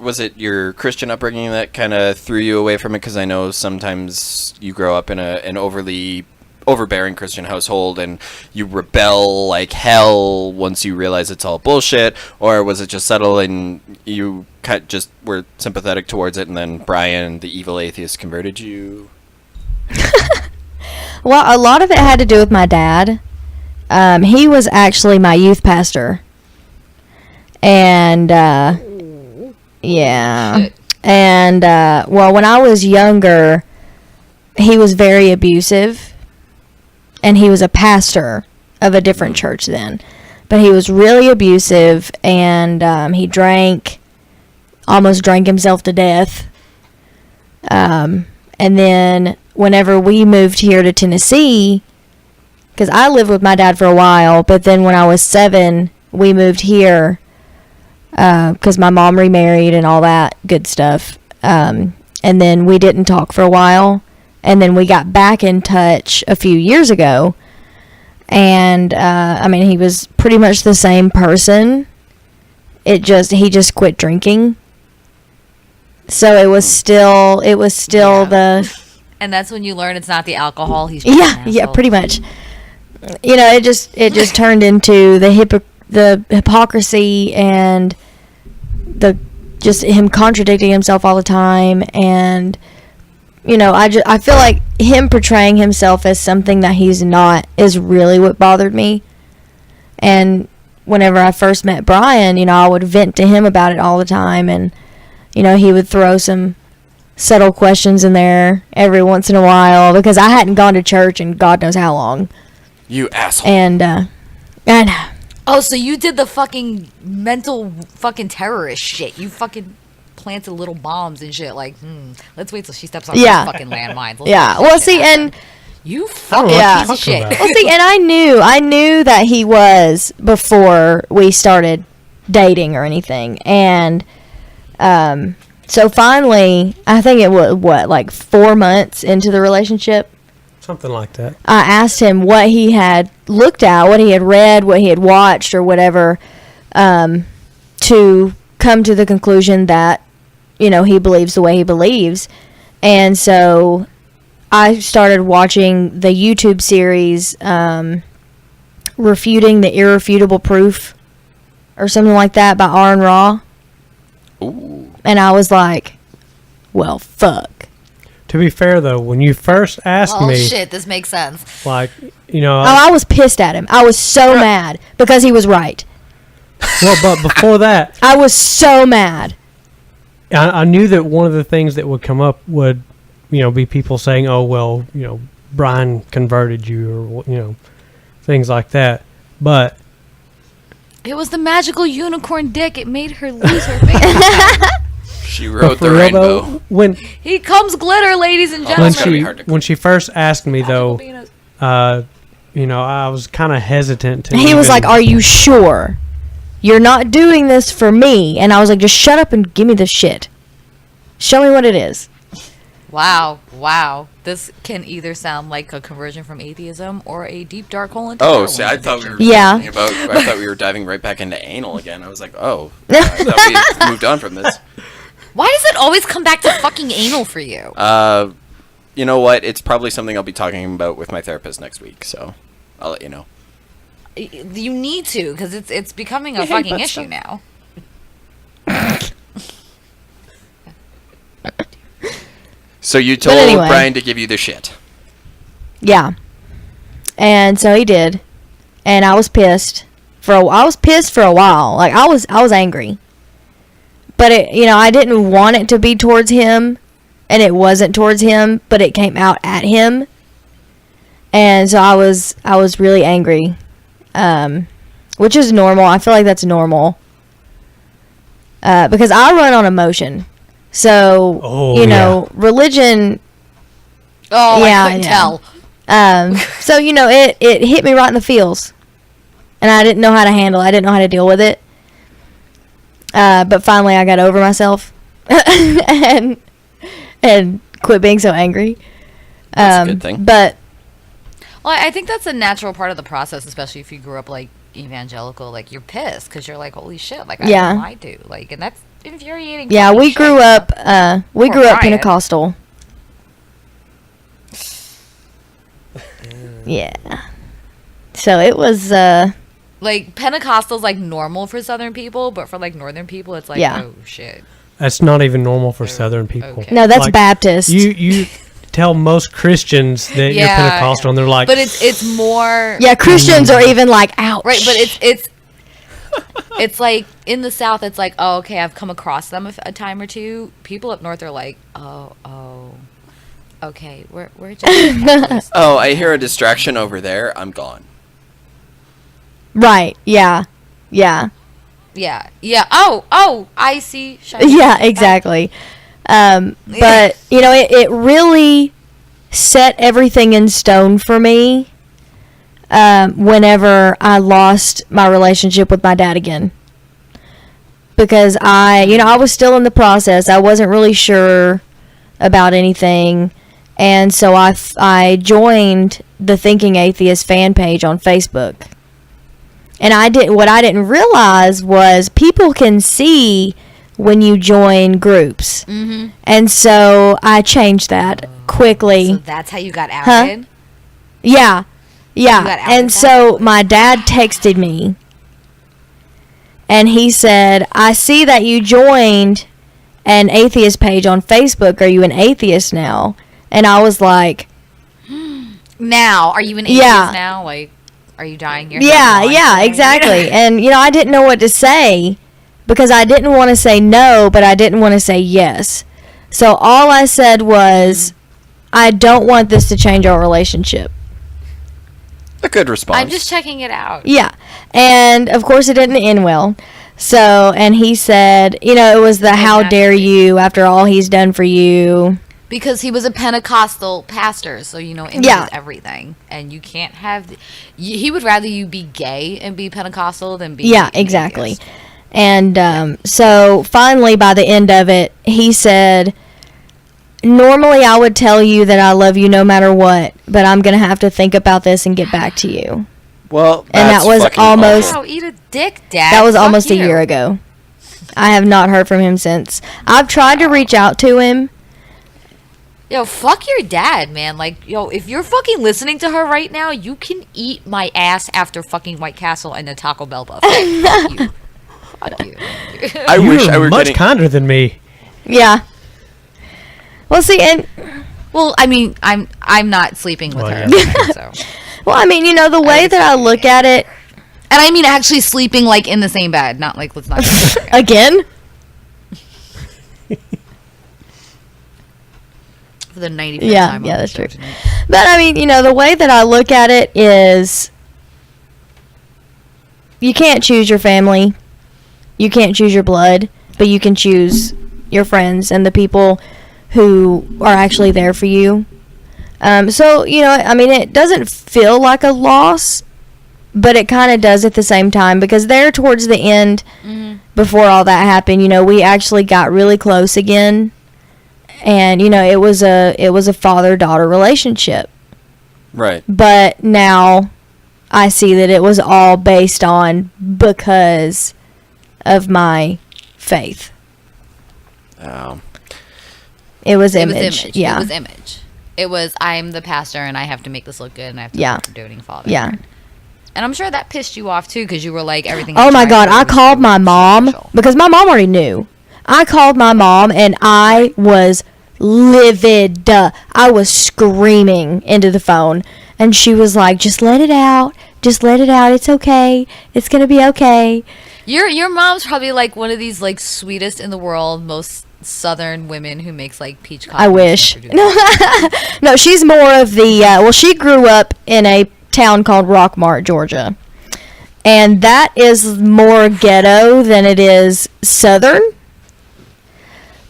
Was it your Christian upbringing that kind of threw you away from it? Because I know sometimes you grow up in an overly overbearing Christian household and you rebel like hell once you realize it's all bullshit, or was it just subtle and you just were sympathetic towards it, and then Brian, the evil atheist, converted you? Well, a lot of it had to do with my dad. He was actually my youth pastor. And, yeah. Shit. And, well, when I was younger, he was very abusive. And he was a pastor of a different church then. But he was really abusive, and he almost drank himself to death. And then whenever we moved here to Tennessee, because I lived with my dad for a while, but then when I was 7, we moved here because my mom remarried and all that good stuff. And then we didn't talk for a while. And then we got back in touch a few years ago. And, I mean, he was pretty much the same person. He just quit drinking. So it was still Yeah. the... And that's when you learn it's not the alcohol. He's just Yeah, an yeah, asshole. pretty much. You know, it just turned into the hypocrisy and just him contradicting himself all the time. And, you know, I feel like him portraying himself as something that he's not is really what bothered me. And whenever I first met Brian, you know, I would vent to him about it all the time. And, you know, he would throw some subtle questions in there every once in a while because I hadn't gone to church in God knows how long. You asshole. And, I know. Oh, so you did the fucking mental fucking terrorist shit. You fucking planted little bombs and shit. Like, let's wait till she steps on Yeah. those fucking landmines. Let's Yeah. make Well, shit see, happen. and You I don't fucking know what piece you're of shit. talking well, see, and I knew that he was before we started dating or anything. And, so finally, I think it was like 4 months into the relationship, Something like that. I asked him what he had looked at, what he had read, what he had watched, or whatever, to come to the conclusion that, he believes the way he believes. And so I started watching the YouTube series, Refuting the Irrefutable Proof, or something like that, by Aaron Ra. Ooh. And I was like, well, fuck. To be fair, though, when you first asked Oh me, shit, this makes sense. like, I was pissed at him. I was so mad because he was right. well, but before that, I was so mad. I knew that one of the things that would come up would, be people saying, "Oh, well, Brian converted you," or things like that. But It was the magical unicorn dick. It made her lose her face. She wrote for the real, though, rainbow. He comes glitter, ladies and Oh, gentlemen. that's gotta be hard to- when she first asked me though, Penis. I was kind of hesitant to. He was even- like, "Are you sure? You're not doing this for me?" And I was like, "Just shut up and give me the shit. Show me what it is." Wow. This can either sound like a conversion from atheism or a deep dark hole into Oh, heroin see, I thought we were addiction. Yeah. talking about. I thought we were diving right back into anal again. I was like, oh, I thought we moved on from this. Why does it always come back to fucking anal for you? You know what? It's probably something I'll be talking about with my therapist next week. So, I'll let you know. You need to, because it's becoming a Hey, fucking but issue stop. now. So you told anyway. Brian to give you the shit. Yeah. And so he did. And I was pissed. I was pissed for a while. Like I was angry. But I didn't want it to be towards him, and it wasn't towards him, but it came out at him. And so I was really angry. Which is normal. I feel like that's normal. Because I run on emotion. So, religion. Oh, Yeah, I couldn't yeah. tell. So, it hit me right in the feels. And I didn't know how to handle it. I didn't know how to deal with it. But finally I got over myself. and quit being so angry. That's a good thing. But, Well, I think that's a natural part of the process, especially if you grew up like evangelical. Like you're pissed because you're like, holy shit! Like Yeah. I know I do. Like, and that's infuriating. yeah, fucking we shit, grew you know? up, Poor Brian. Pentecostal. Yeah. So it was, Like Pentecostal's like normal for Southern people, but for like Northern people, it's like, Yeah. oh shit. That's not even normal for Southern people. Okay. no, that's Like, Baptist. You tell most Christians that you're Yeah, Pentecostal, and they're like, But it's more yeah, Christians are even like, ouch. right. But it's like in the South, it's like, oh, okay, I've come across them a time or two. People up north are like, oh, okay, we're just Oh, I hear a distraction over there. I'm gone. Right, yeah. yeah. Oh, I see. Yeah, exactly. But, it really set everything in stone for me whenever I lost my relationship with my dad again. Because I was still in the process. I wasn't really sure about anything. And so I joined the Thinking Atheist fan page on Facebook. And what I didn't realize was people can see when you join groups. Mm-hmm. And so I changed that quickly. So that's how you got outed. Yeah. You got outed And that? so my dad texted me. And he said, "I see that you joined an atheist page on Facebook. Are you an atheist now?" And I was like, Now, are you an atheist Yeah. now? Like, are you dying your yeah, exactly. And, I didn't know what to say because I didn't want to say no, but I didn't want to say yes. So all I said was, I don't want this to change our relationship. A good response. I'm just checking it out. Yeah. And, of course, it didn't end well. So, and he said, it was the how dare you after all he's done for you. Because he was a Pentecostal pastor, so image Yeah. is everything, and you can't have. He would rather you be gay and be Pentecostal than be. Yeah, an exactly. atheist. And so finally, by the end of it, he said, normally I would tell you that I love you no matter what, but I'm going to have to think about this and get back to you. Well, And that was almost Wow, eat a dick, Dad. that was Fuck almost a you. year ago. I have not heard from him since. I've tried to reach out to him. Yo, fuck your dad, man. Like, yo, if you're fucking listening to her right now, you can eat my ass after fucking White Castle and the Taco Bell buffet. Fuck you. Fuck you. I You're wish I were much getting. kinder than me. Yeah. Well, see, and Well, I mean, I'm not sleeping with Well, her. yeah. So. well, I mean, you know, the way that I look at it And I mean actually sleeping, like, in the same bed. Not, like, let's not... again. For the 95th Yeah, time yeah, on the that's show true. tonight. But I mean, you know, the way that I look at it is you can't choose your family. You can't choose your blood, but you can choose your friends and the people who are actually there for you. So, you know, I mean, it doesn't feel like a loss, but it kind of does at the same time, because there towards the end, before all that happened, you know, we actually got really close again. And, you know, it was a father-daughter relationship. Right. But now I see that it was all based on because of my faith. Oh. It was It was image. image. Yeah. It was image. It was, I'm the pastor and I have to make this look good and I have to Yeah. look like a doting father. Yeah. And I'm sure that pissed you off too, because you were like, everything. Oh I my tried God. to I do was called my mom superficial. because my mom already knew. I called my mom and I was livid. I was screaming into the phone. And she was like, just let it out. Just let it out. It's okay. It's going to be okay. Your mom's probably like one of these like sweetest in the world, most southern women who makes like peach cobbler. I wish. No, she's more of the, well, she grew up in a town called Rockmart, Georgia. And that is more ghetto than it is southern.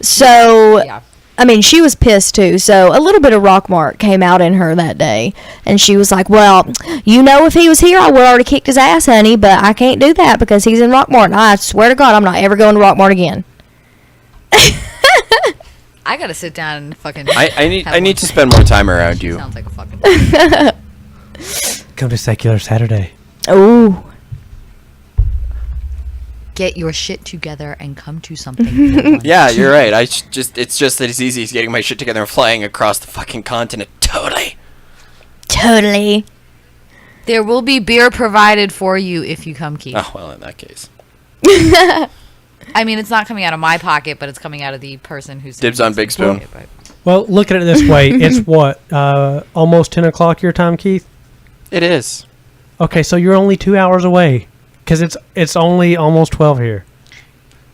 So, Yeah. I mean, she was pissed too. So a little bit of Rockmart came out in her that day. And she was like, well, you know, if he was here, I would already kicked his ass, honey. But I can't do that because he's in Rockmart. And I swear to God, I'm not ever going to Rockmart again. I gotta sit down and fucking. I need to spend more time around you. Sounds like a fucking. Come to Secular Saturday. Ooh. Get your shit together and come to something. Yeah, you're right. It's just that it's easy as getting my shit together and flying across the fucking continent. Totally. Totally. There will be beer provided for you if you come, Keith. Oh, well, in that case. I mean, it's not coming out of my pocket, but it's coming out of the person who's Dibs on Big Spoon. Well, look at it this way. It's what? Almost 10 o'clock your time, Keith? It is. Okay, so you're only 2 hours away. Because it's only almost 12 here.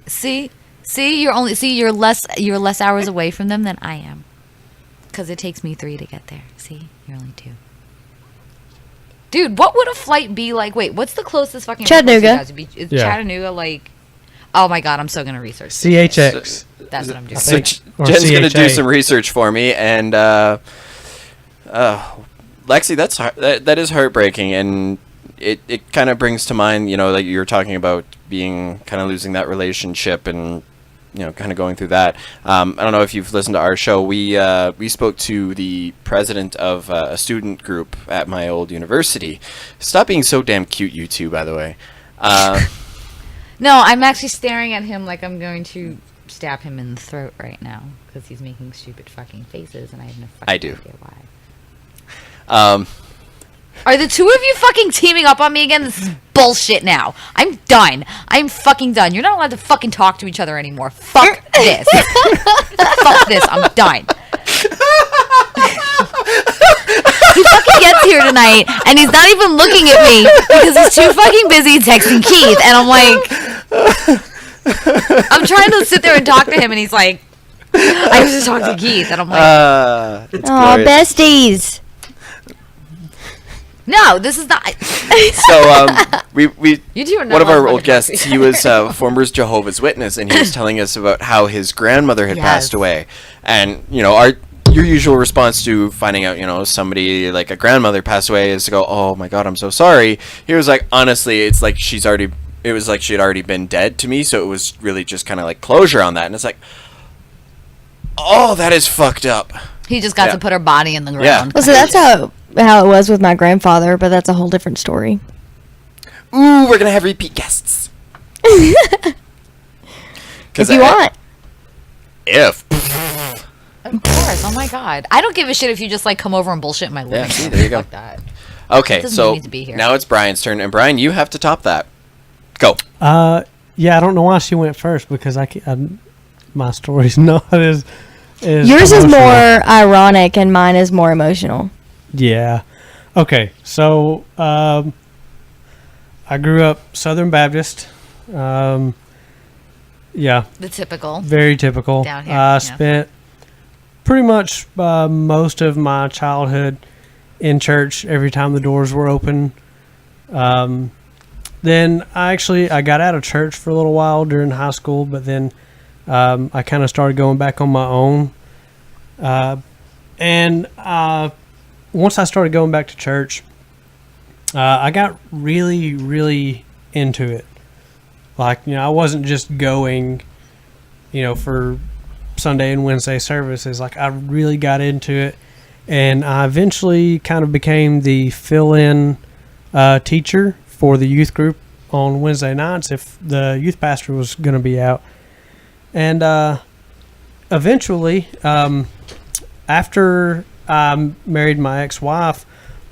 See, you're less hours away from them than I am. Because it takes me 3 to get there. See, you're only 2. Dude, what would a flight be like? Wait, what's the closest fucking Chattanooga. airport to you guys? Is Yeah. Chattanooga like? Oh my God, I'm so gonna research. CHX. That's what I'm doing. So think- or Jen's going to do CHA. some research for me, and Lexi, that is heartbreaking, and it kind of brings to mind, you know, like you were talking about being kind of losing that relationship and, you know, kind of going through that. I don't know if you've listened to our show. We spoke to the president of a student group at my old university. Stop being so damn cute, you two, by the way. No, I'm actually staring at him like I'm going to stab him in the throat right now because he's making stupid fucking faces, and I have no fucking I do. idea why. Are the two of you fucking teaming up on me again? This is bullshit now. I'm done. I'm fucking done. You're not allowed to fucking talk to each other anymore. Fuck this. Fuck this. I'm done. He fucking gets here tonight, and he's not even looking at me because he's too fucking busy texting Keith, and I'm like... I'm trying to sit there and talk to him, and he's like... I was just talking to Keith, and I'm like... It's Oh, glorious. besties. No, this is not... So we You two are not one of allowed our to old fucking talk to guests, each he was former Jehovah's Witness, and he was telling us about how his grandmother had passed Yes. away. And, you know, your usual response to finding out, you know, somebody like a grandmother passed away is to go, oh my God, I'm so sorry. He was like, honestly, it was like she had already been dead to me, so it was really just kind of like closure on that. And it's like, Oh, that is fucked up. He just got to put her body in the ground. Yeah. Well, so that's how it was with my grandfather, but that's a whole different story. Ooh, we're gonna have repeat guests. If you want. If. Of course. Oh my god. I don't give a shit if you just like come over and bullshit in my living room. See, there you go. Fuck that. Okay, Doesn't so need to be here. now it's Brian's turn, and Brian, you have to top that. Go. Yeah, I don't know why she went first because my story's not as Yours is emotional. more ironic and mine is more emotional. Yeah. Okay, so I grew up Southern Baptist. Yeah, The typical. very typical. Down here, I yeah. spent pretty much most of my childhood in church every time the doors were open. Then I got out of church for a little while during high school, but then I kind of started going back on my own. And once I started going back to church, I got really, really into it. Like, I wasn't just going, for Sunday and Wednesday services. Like, I really got into it. And I eventually kind of became the fill-in teacher for the youth group on Wednesday nights if the youth pastor was going to be out. And eventually, after I married my ex-wife,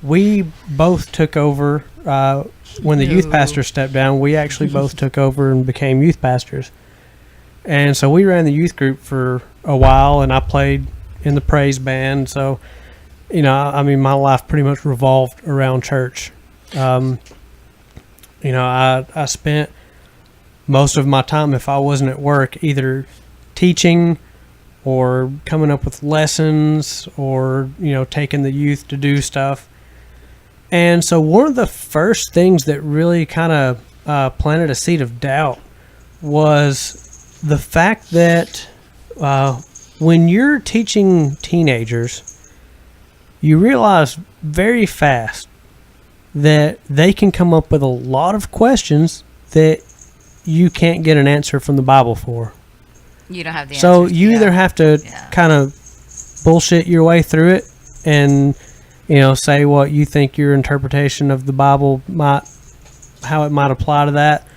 we both took over. When the youth pastor stepped down, we actually both took over and became youth pastors. And so we ran the youth group for a while, and I played in the praise band. So, my life pretty much revolved around church. I spent most of my time, if I wasn't at work, either teaching or coming up with lessons or, taking the youth to do stuff. And so one of the first things that really kind of planted a seed of doubt was the fact that when you're teaching teenagers, you realize very fast that they can come up with a lot of questions that you can't get an answer from the Bible for. You don't have the answer. So you either have to kind of bullshit your way through it and, say what you think your interpretation of the Bible how it might apply to that.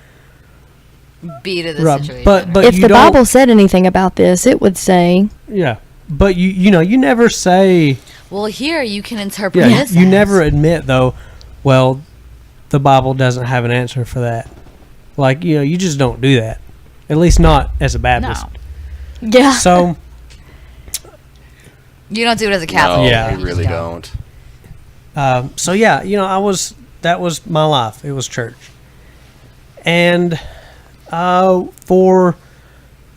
Be to the Right, situation. but If you the don't- Bible said anything about this, it would say, Yeah, but you never say. well, here you can interpret Yeah, this. you as- never admit though. Well, the Bible doesn't have an answer for that. Like you just don't do that. At least not as a Baptist. No. yeah. So You don't do it as a Catholic. No, Yeah. you really don't. that was my life. It was church. And for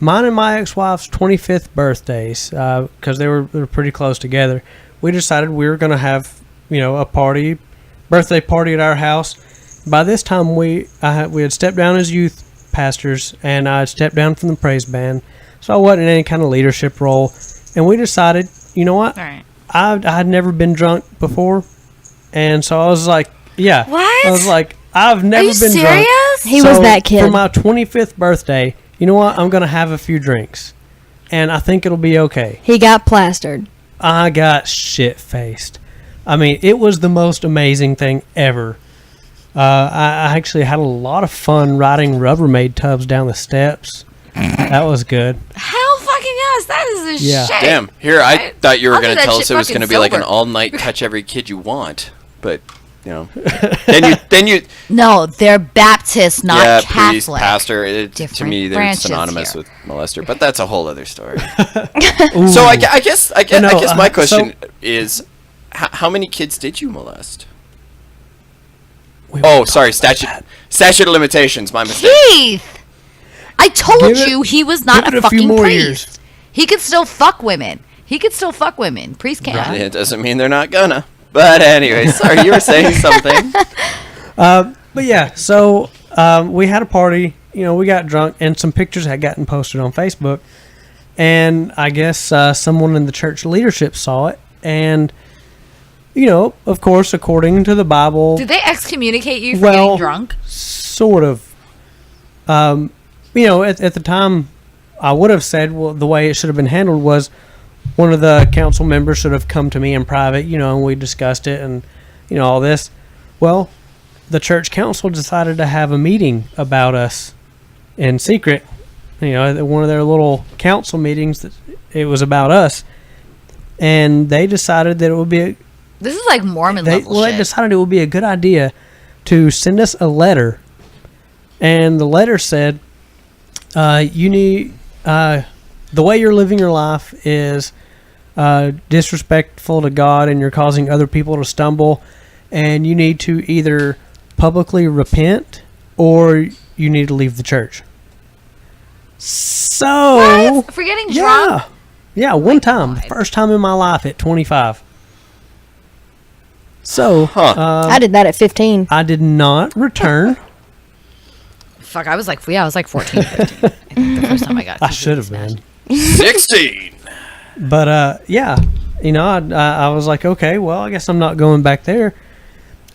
mine and my ex-wife's 25th birthdays, because they were pretty close together, we decided we were going to have, a birthday party at our house. By this time, we had stepped down as youth pastors, and I had stepped down from the praise band, so I wasn't in any kind of leadership role. And we decided, you know what? All right. I had never been drunk before, and so I was like, yeah. What? I was like, I've never Are you been drunk. serious? He was that kid. For my 25th birthday, you know what? I'm going to have a few drinks, and I think it'll be okay. He got plastered. I got shit-faced. I mean, it was the most amazing thing ever. I actually had a lot of fun riding Rubbermaid tubs down the steps. That was good. Hell fucking yes. That is a Yeah. shit. Damn. Here, I thought you were I'll going do to that tell shit us it was fucking going to be like an sober. all-night touch every kid you want. But, then you No, they're Baptist, not yeah, Catholic. priest, pastor. To Different me, they're branches synonymous here. with molester, but that's a whole other story. Ooh. So I guess my so- question is, how many kids did you molest? We Oh, won't sorry, talk about statute of limitations. My mistake. Keith! I told Give it- you he was not give a it a few fucking more priest. years. He could still fuck women. Priest can't. It doesn't mean they're not gonna. But anyway, sorry, you were saying something. But yeah, so we had a party. We got drunk, and some pictures had gotten posted on Facebook. And I guess someone in the church leadership saw it. And, of course, according to the Bible, Did they excommunicate you for Well- getting drunk? sort of. At the time, I would have said, well, the way it should have been handled was one of the council members should have come to me in private, and we discussed it and, all this. Well, the church council decided to have a meeting about us in secret. At one of their little council meetings, it was about us. And they decided that it would be This is like Mormon level shit. They decided it would be a good idea to send us a letter. And the letter said, you need, the way you're living your life is disrespectful to God, and you're causing other people to stumble, and you need to either publicly repent or you need to leave the church. So, what? For getting drunk? Yeah, one time. The first time in my life at 25. So, I did that at 15. I did not return. Fuck, I was like 14, 15. I think the first time I got I should have been. 16. But, I was like, okay, well, I guess I'm not going back there.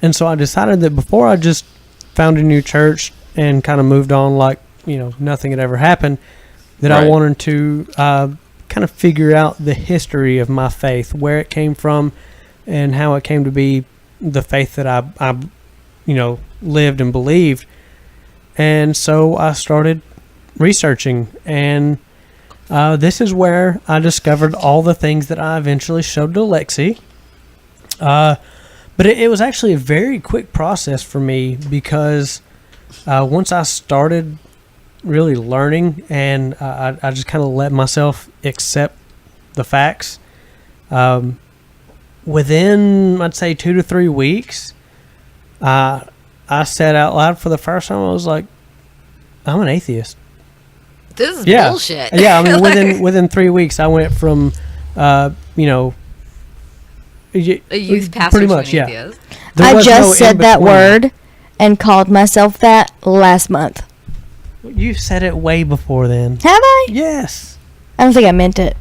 And so I decided that before I just found a new church and kind of moved on like, nothing had ever happened, that I wanted to kind of figure out the history of my faith, where it came from, and how it came to be the faith that I lived and believed. And so I started researching, and this is where I discovered all the things that I eventually showed to Lexi. But it was actually a very quick process for me, because once I started really learning, and I just kind of let myself accept the facts, within, I'd say, 2 to 3 weeks, I said out loud for the first time, I was like, I'm an atheist. This is bullshit. Yeah, I mean, within 3 weeks, I went from, a youth pastor pretty much, to an yeah. atheist. There I was no just said that in-between. word and called myself that last month. You said it way before then. Have I? Yes. I don't think I meant it.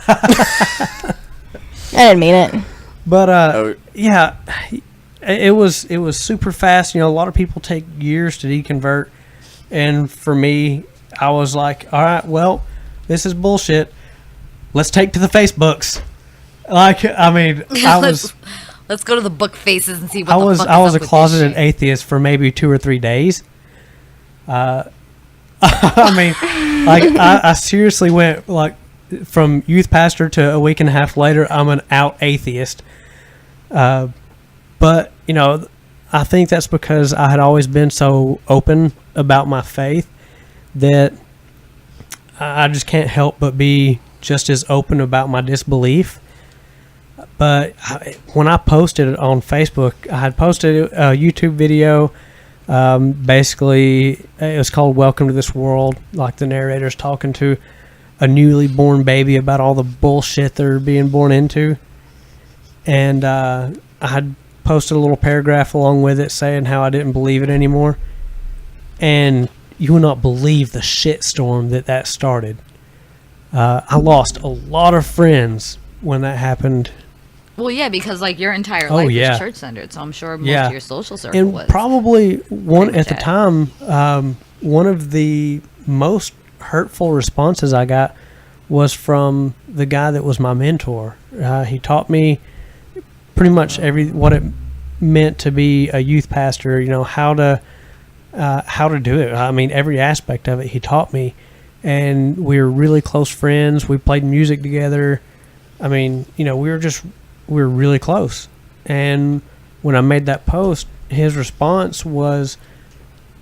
I didn't mean it. But yeah, it was super fast. A lot of people take years to deconvert, and for me, I was like, all right, well, this is bullshit. Let's take to the Facebooks. Like, I mean, Let's go to the book faces and see what I was the fuck I is was up a with closeted this shit. atheist for maybe 2 or 3 days. I mean, like, I seriously went like from youth pastor to a week and a half later, I'm an out atheist. But I think that's because I had always been so open about my faith that I just can't help but be just as open about my disbelief. But when I posted it on Facebook, I had posted a YouTube video. Basically, it was called Welcome to This World. Like, the narrator's talking to a newly born baby about all the bullshit they're being born into. And I had posted a little paragraph along with it saying how I didn't believe it anymore. And you will not believe the shitstorm that started. I lost a lot of friends when that happened. Well, yeah, because like your entire life is church centered, so I'm sure most of your social circle and was. Probably one at the that. time, one of the most hurtful responses I got was from the guy that was my mentor. He taught me pretty much what it meant to be a youth pastor. How to do it. I mean, every aspect of it he taught me, and we were really close friends. We played music together. I mean, we were really close. And when I made that post, his response was,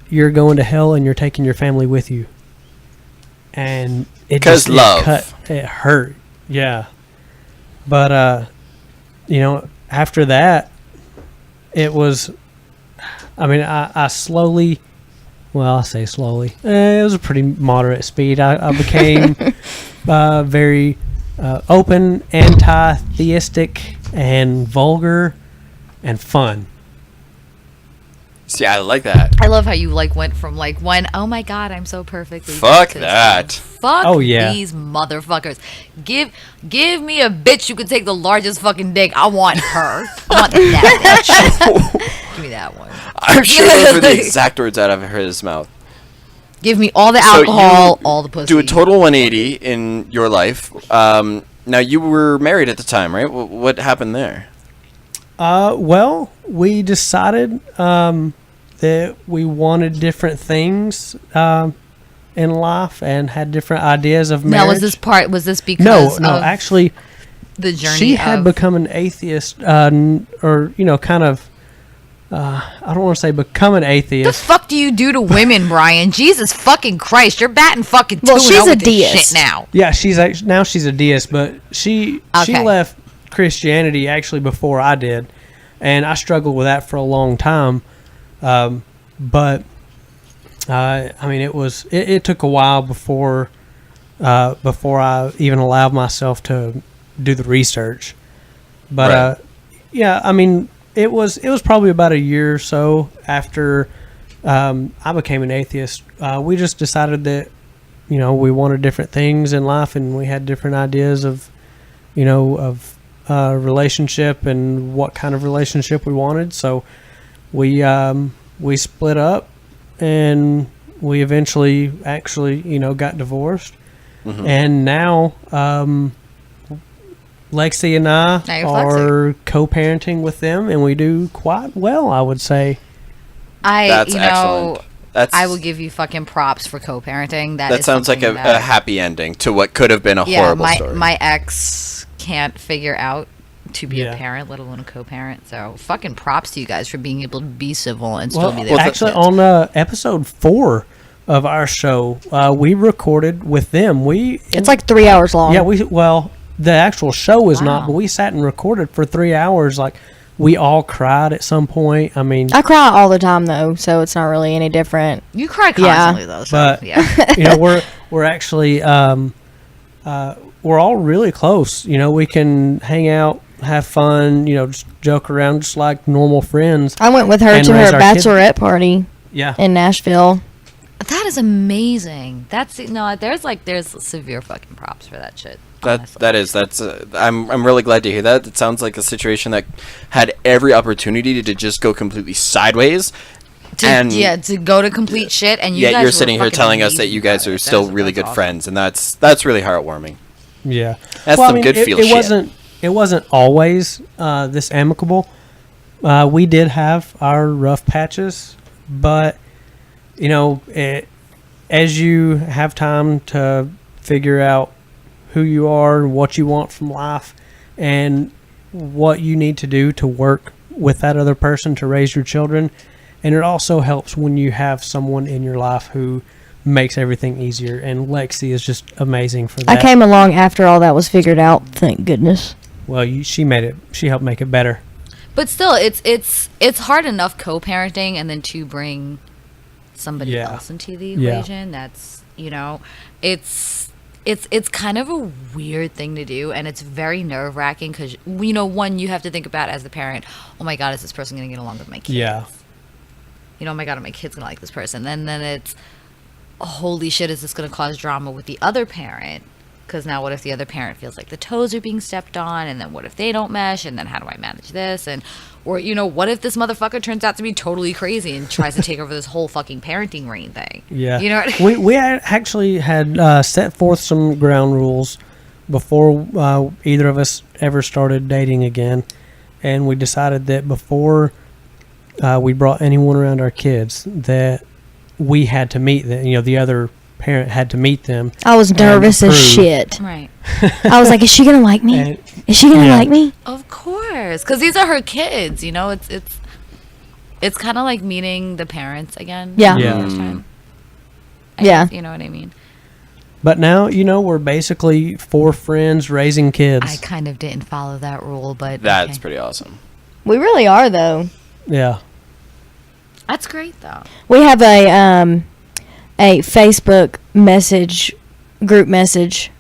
"You're going to hell and you're taking your family with you." And it just love. It hurt. Yeah. But after that, it was, I mean, I slowly, well, I say slowly, it was a pretty moderate speed. I became very open, anti-theistic, and vulgar, and fun. See, I like that. I love how you like went from like one, oh my god, I'm so perfectly Fuck to that. Fuck Oh, yeah. these motherfuckers. Give me a bitch who could take the largest fucking dick. I want her. I want that bitch. Give me that one. I'm sure those were the exact words out of his mouth. Give me all the So alcohol, you all the pussy. do a total 180 in your life. Now you were married at the time, right? What happened there? Well, we decided that we wanted different things in life and had different ideas of marriage. Now, was this because No, of actually, the journey she had of... become an atheist, or kind of. I don't want to say become an the atheist. fuck do you do to women, Brian? Jesus fucking Christ, you're batting fucking Well, 2-0 she's a with this deist. shit now. Yeah, now she's a deist, but she Okay. left Christianity actually before I did, and I struggled with that for a long time. But I mean, it took a while before I even allowed myself to do the research. But Right. yeah, I mean, it was probably about a year or so after I became an atheist. We just decided that we wanted different things in life, and we had different ideas of relationship and what kind of relationship we wanted. So we split up, and we eventually actually got divorced. Mm-hmm. And now Lexi and I Now you're are co-parenting with them, and we do quite well, I would say. That's excellent. I will give you fucking props for co-parenting. That sounds like something a that- happy ending to what could have been a horrible story. My ex can't figure out to be Yeah. a parent, let alone a co-parent. So fucking props to you guys for being able to be civil and still be there. Well, for actually, kids. on episode 4 of our show, we recorded with them. It's like 3 hours long. Yeah, the actual show is not, Wow. but we sat and recorded for 3 hours. Like, we all cried at some point. I mean, I cry all the time though, so it's not really any different. You cry Yeah. constantly though. So, but yeah. we're actually we're all really close. We can hang out, have fun, just joke around, just like normal friends. I went with her And to raise her our kids. bachelorette party Yeah. in Nashville. That is amazing. There's severe fucking props for that shit. honestly. I'm really glad to hear that. It sounds like a situation that had every opportunity to just go completely sideways. To go to complete shit, and you Yet guys you're were sitting here fucking telling us that amazing you guys about are it. still That's really good awesome. friends, and that's really heartwarming. Yeah, That's Well, some good it, feel it shit. wasn't always this amicable. We did have our rough patches, but as you have time to figure out who you are, what you want from life, and what you need to do to work with that other person to raise your children, and it also helps when you have someone in your life who makes everything easier, and Lexi is just amazing for that. I came along after all that was figured out. Thank goodness. Well, she helped make it better. But still, it's hard enough co-parenting, and then to bring somebody Yeah. else into the Yeah. equation. That's it's kind of a weird thing to do, and it's very nerve-wracking because one, you have to think about as the parent, oh my god, is this person gonna get along with my kids? Yeah. Oh my god, are my kids gonna like this person? And then it's, holy shit, is this gonna cause drama with the other parent? Because now what if the other parent feels like the toes are being stepped on, and then what if they don't mesh, and then how do I manage this? And or what if this motherfucker turns out to be totally crazy and tries to take over this whole fucking parenting reign thing? Yeah. You know what I mean? we actually had set forth some ground rules before either of us ever started dating again, and we decided that before we brought anyone around our kids, that we had to meet them. The other parent had to meet them. I was nervous as approve. shit. Right. I was like, is she gonna like me? And- Is she gonna Yeah. like me? Of course, because these are her kids. It's kind of like meeting the parents again. Yeah. for the Yeah. first time. Yeah. You know what I mean? But now, we're basically 4 friends raising kids. I kind of didn't follow that rule, but That's okay. pretty awesome. We really are though. Yeah. That's great though. We have a Facebook group message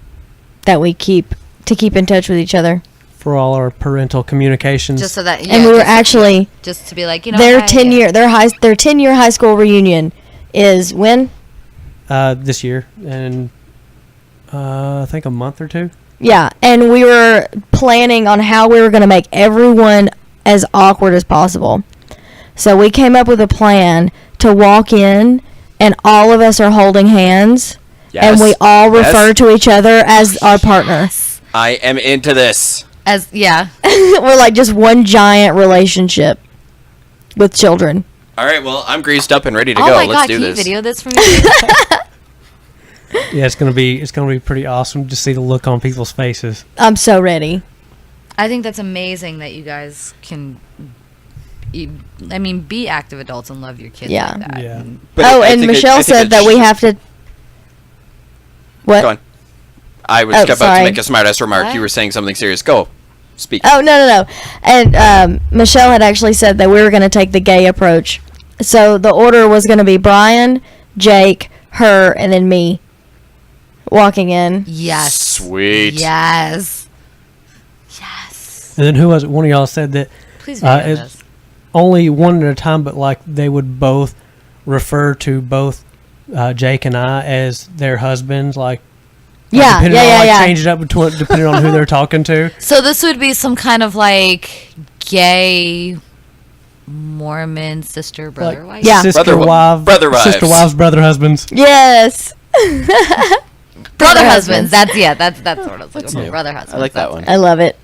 that we keep in touch with each other. For all our parental communications. Just so that, And we were actually just to be like, their hi, 10-year their 10-year high school reunion is when? This year, and I think a month or 2. Yeah, and we were planning on how we were going to make everyone as awkward as possible. So we came up with a plan to walk in and all of us are holding hands, and we all refer to each other as our partner. I am into this. We're like just one giant relationship with children. All right, well, I'm greased up and ready to oh go. my Let's God, do can this. you video this for me? Yeah, it's gonna be pretty awesome to see the look on people's faces. I'm so ready. I think that's amazing that you guys can, be active adults and love your kids Yeah. like that. Yeah. And But Oh, I and think Michelle said that we have to. What? Go on. I was Oh, about to sorry. make a smartass remark. What? You were saying something serious. Go. Speak. Oh, no. And Michelle had actually said that we were going to take the gay approach. So the order was going to be Brian, Jake, her, and then me walking in. Yes. Sweet. Yes. And then who was it? One of y'all said that Please video it's this. only one at a time, but like they would both refer to both Jake and I as their husbands, like Yeah, depending on, like, yeah. change it up depending on who they're talking to. So this would be some kind of like gay Mormon sister brother wife. Yeah. Sister wives, brother wives. sister wives, brother husbands. Yes. Brother husbands. That's what it's That's like. new. Brother husbands. I like that that's one. I love it.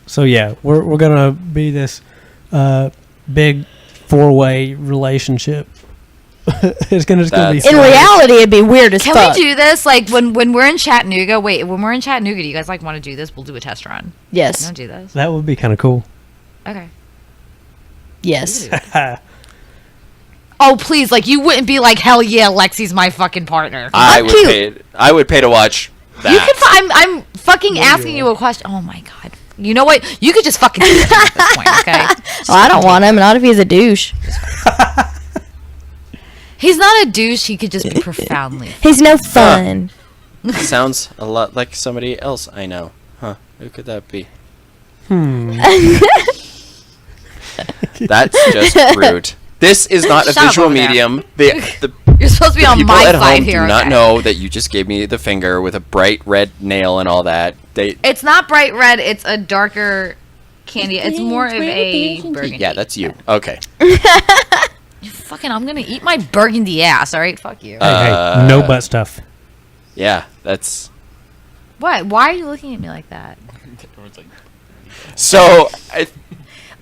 So yeah, we're gonna be this big 4-way relationship. it's gonna be. That's- In fun. reality, it'd be weird as Can fuck. we do this like when we're in Chattanooga? Wait, when we're in Chattanooga, do you guys like want to do this? We'll do a test run. You Yes. want to do this? That would be kind of cool. Okay. Yes. Oh please, like you wouldn't be like hell yeah, Lexi's my fucking partner. I I'm would cute. I would pay to watch that. You can. I'm fucking asking you a question. Oh my god. You know what? You could just fucking take him at this point, okay? Well, I don't want him. Not if he's a douche. He's not a douche. He could just be profoundly. He's no fun. Sounds a lot like somebody else I know. Huh? Who could that be? That's just rude. This is not a Shut up visual over there. medium. The You're supposed to be on people my at side home here. do not okay? know that you just gave me the finger with a bright red nail and all that. They It's not bright red. It's a darker candy. It's more of a burgundy. yeah, that's you. Okay. You fucking. I'm gonna eat my burgundy ass. All right. Fuck you. Hey, no butt stuff. Yeah, that's What? Why are you looking at me like that? so.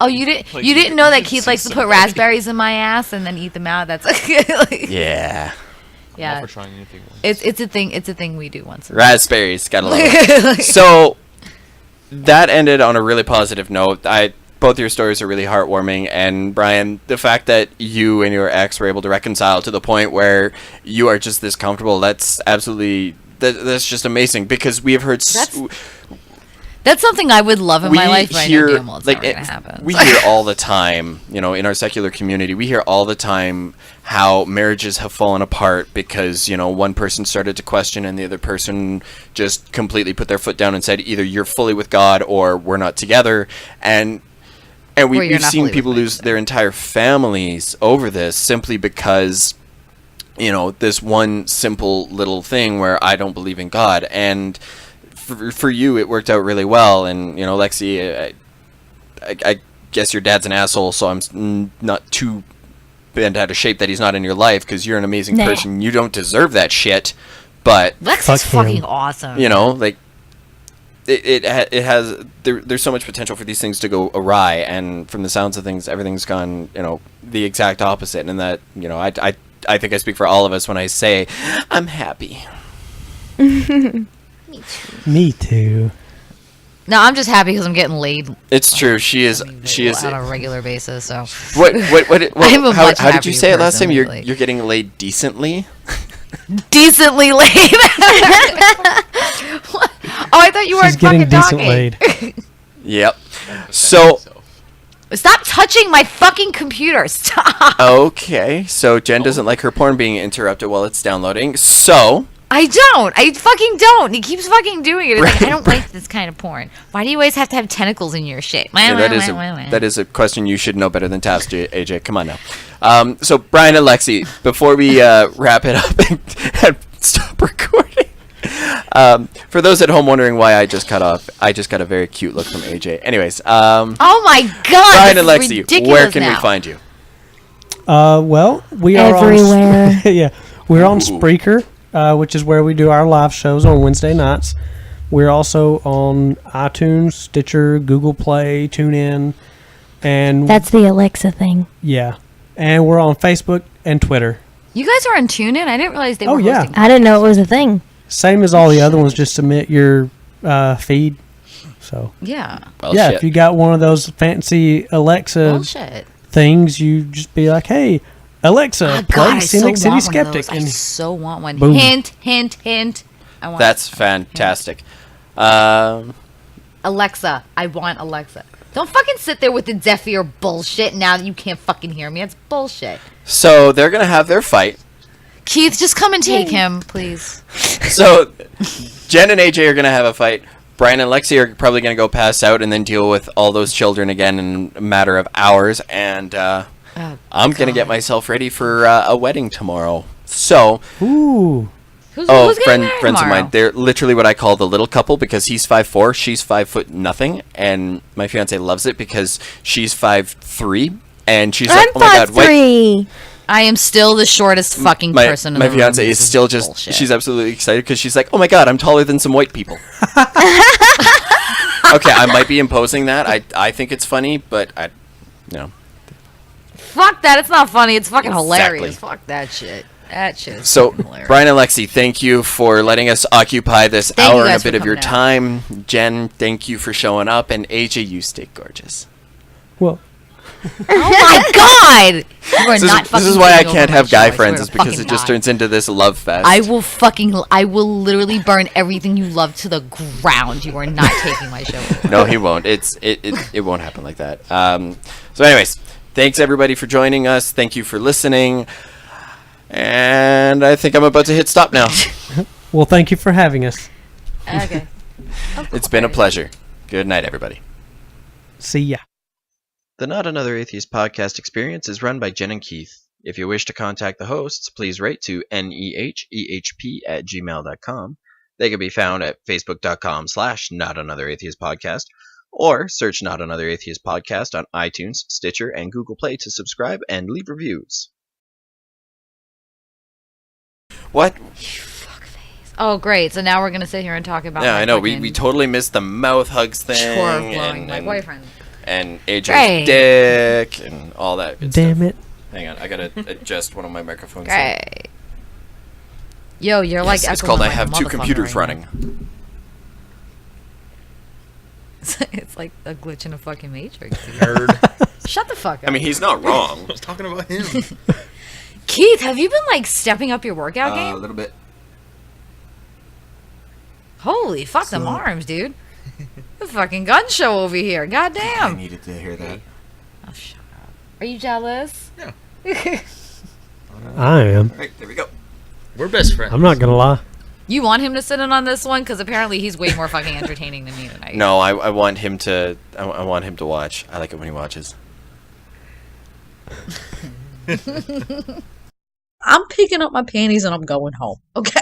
Oh, you didn't. You didn't know that Keith likes to put raspberries in my ass and then eat them out. That's like, Yeah, yeah. For trying anything once. It's a thing. It's a thing we do once. raspberries. Gotta love it. So that ended on a really positive note. Both your stories are really heartwarming, and Brian, the fact that you and your ex were able to reconcile to the point where you are just this comfortable, that's absolutely that's just amazing, because we have heard That's something I would love in my life, but I know hear damn well it's never gonna happen. we hear all the time, in our secular community, we hear all the time how marriages have fallen apart because, one person started to question and the other person just completely put their foot down and said either you're fully with God or we're not together. And Or you're we've not seen fully people with me lose their entire families over this simply because, this one simple little thing where I don't believe in God. And for you, it worked out really well. And, Lexi, I guess your dad's an asshole, so I'm not too bent out of shape that he's not in your life, because you're an amazing Nah. person. You don't deserve that shit. But, Lex Fuck is fucking him. awesome. there's so much potential for these things to go awry, and from the sounds of things, everything's gone, the exact opposite. And that, I think I speak for all of us when I say I'm happy. Me too. No, I'm just happy because I'm getting laid. It's true. She is on a regular basis. So what I'm a much how did you happier say it last person time? lately. You're getting laid decently? decently laid. Oh, I thought you She's weren't getting fucking decent talking. laid. Yep. So Stop touching my fucking computer. Stop. okay, so Jen doesn't like her porn being interrupted while it's downloading. So I don't. I fucking don't. He keeps fucking doing it. It's like, I don't like this kind of porn. Why do you always have to have tentacles in your shit? yeah, that is a question you should know better than to ask, AJ. Come on now. So Brian and Lexi, before we wrap it up and stop recording, for those at home wondering why I just cut off, I just got a very cute look from AJ. Anyways, Oh my god. Brian this and is Lexi, ridiculous where can we now. find you? Well, we are Everywhere. yeah, we're on Ooh. Spreaker, which is where we do our live shows on Wednesday nights. We're also on iTunes, Stitcher, Google Play, TuneIn, and That's the Alexa thing. yeah, and we're on Facebook and Twitter. You guys are on TuneIn? I didn't realize they Oh, were yeah. hosting. I didn't know it was a thing. Same as all the other ones. Just submit your feed. So Yeah. Well, yeah, shit. if you got one of those fancy Alexa Bullshit. things, you just be like, "Hey, Alexa, Oh, play God, I so Scenic City want one of Skeptic," those. I so want one. Boom. Hint, hint, hint. I want That's fantastic. Alexa. I want Alexa. Don't fucking sit there with the deaf ear bullshit now that you can't fucking hear me. That's bullshit. So they're going to have their fight. Keith, just come and take him, please. So Jen and AJ are going to have a fight. Brian and Lexi are probably going to go pass out and then deal with all those children again in a matter of hours. And I'm going to get myself ready for a wedding tomorrow. So, Ooh, Who's friends getting married of tomorrow? mine, they're literally what I call the little couple because he's 5'4", she's 5 foot nothing, and my fiance loves it because she's 5'3", and she's like, I'm "Oh my god, wait." 5'3". I am still the shortest fucking My person in my the room. fiance is This still just bullshit. she's absolutely excited because she's like, "Oh my god, I'm taller than some white people." Okay, I might be imposing that. I think it's funny, but Fuck that. It's not funny. It's fucking Exactly. hilarious. Fuck that shit. That shit is So, fucking hilarious. Brian and Lexi, thank you for letting us occupy this Thank you hour and a guys bit for of your coming out. time. Jen, thank you for showing up, and AJ, you stay gorgeous. well, Oh my god! You are This not is, fucking this is why I taking over can't my have show, guy I swear friends, to is because fucking it just God. turns into this love fest. I will literally burn everything you love to the ground. You are not taking my show away. No, he won't. It won't happen like that. So, anyways, thanks everybody for joining us. Thank you for listening. And I think I'm about to hit stop now. well, thank you for having us. Okay. It's been a pleasure. Good night, everybody. See ya. The Not Another Atheist podcast experience is run by Jen and Keith. If you wish to contact the hosts, please write to nehehp@gmail.com. They can be found at facebook.com/NotAnotherAtheistPodcast or search Not Another Atheist Podcast on iTunes, Stitcher, and Google Play to subscribe and leave reviews. What? Oh, great. So now we're going to sit here and talk about Yeah, my I know. fucking We totally missed the mouth hugs thing. chore of blowing my boyfriend. And AJ's Great. dick and all that good Damn stuff. it. Hang on, I gotta adjust one of my microphones. Great. Yo, you're like Yes, it's echoing called I like a have two motherfucker computers right now. running. It's like a glitch in a fucking matrix. Dude. Nerd. Shut the fuck up. I mean, he's not wrong. I was talking about him. Keith, have you been like stepping up your workout A game? little bit. Holy fuck them arms, dude. The fucking gun show over here. God I damn. needed to hear that. Oh, shut up. Are you jealous? Yeah. I am. All right, there we go. We're best friends. I'm not gonna lie. You want him to sit in on this one? Because apparently he's way more fucking entertaining than me tonight. No, I want him to. I want him to watch. I like it when he watches. I'm picking up my panties and I'm going home. Okay.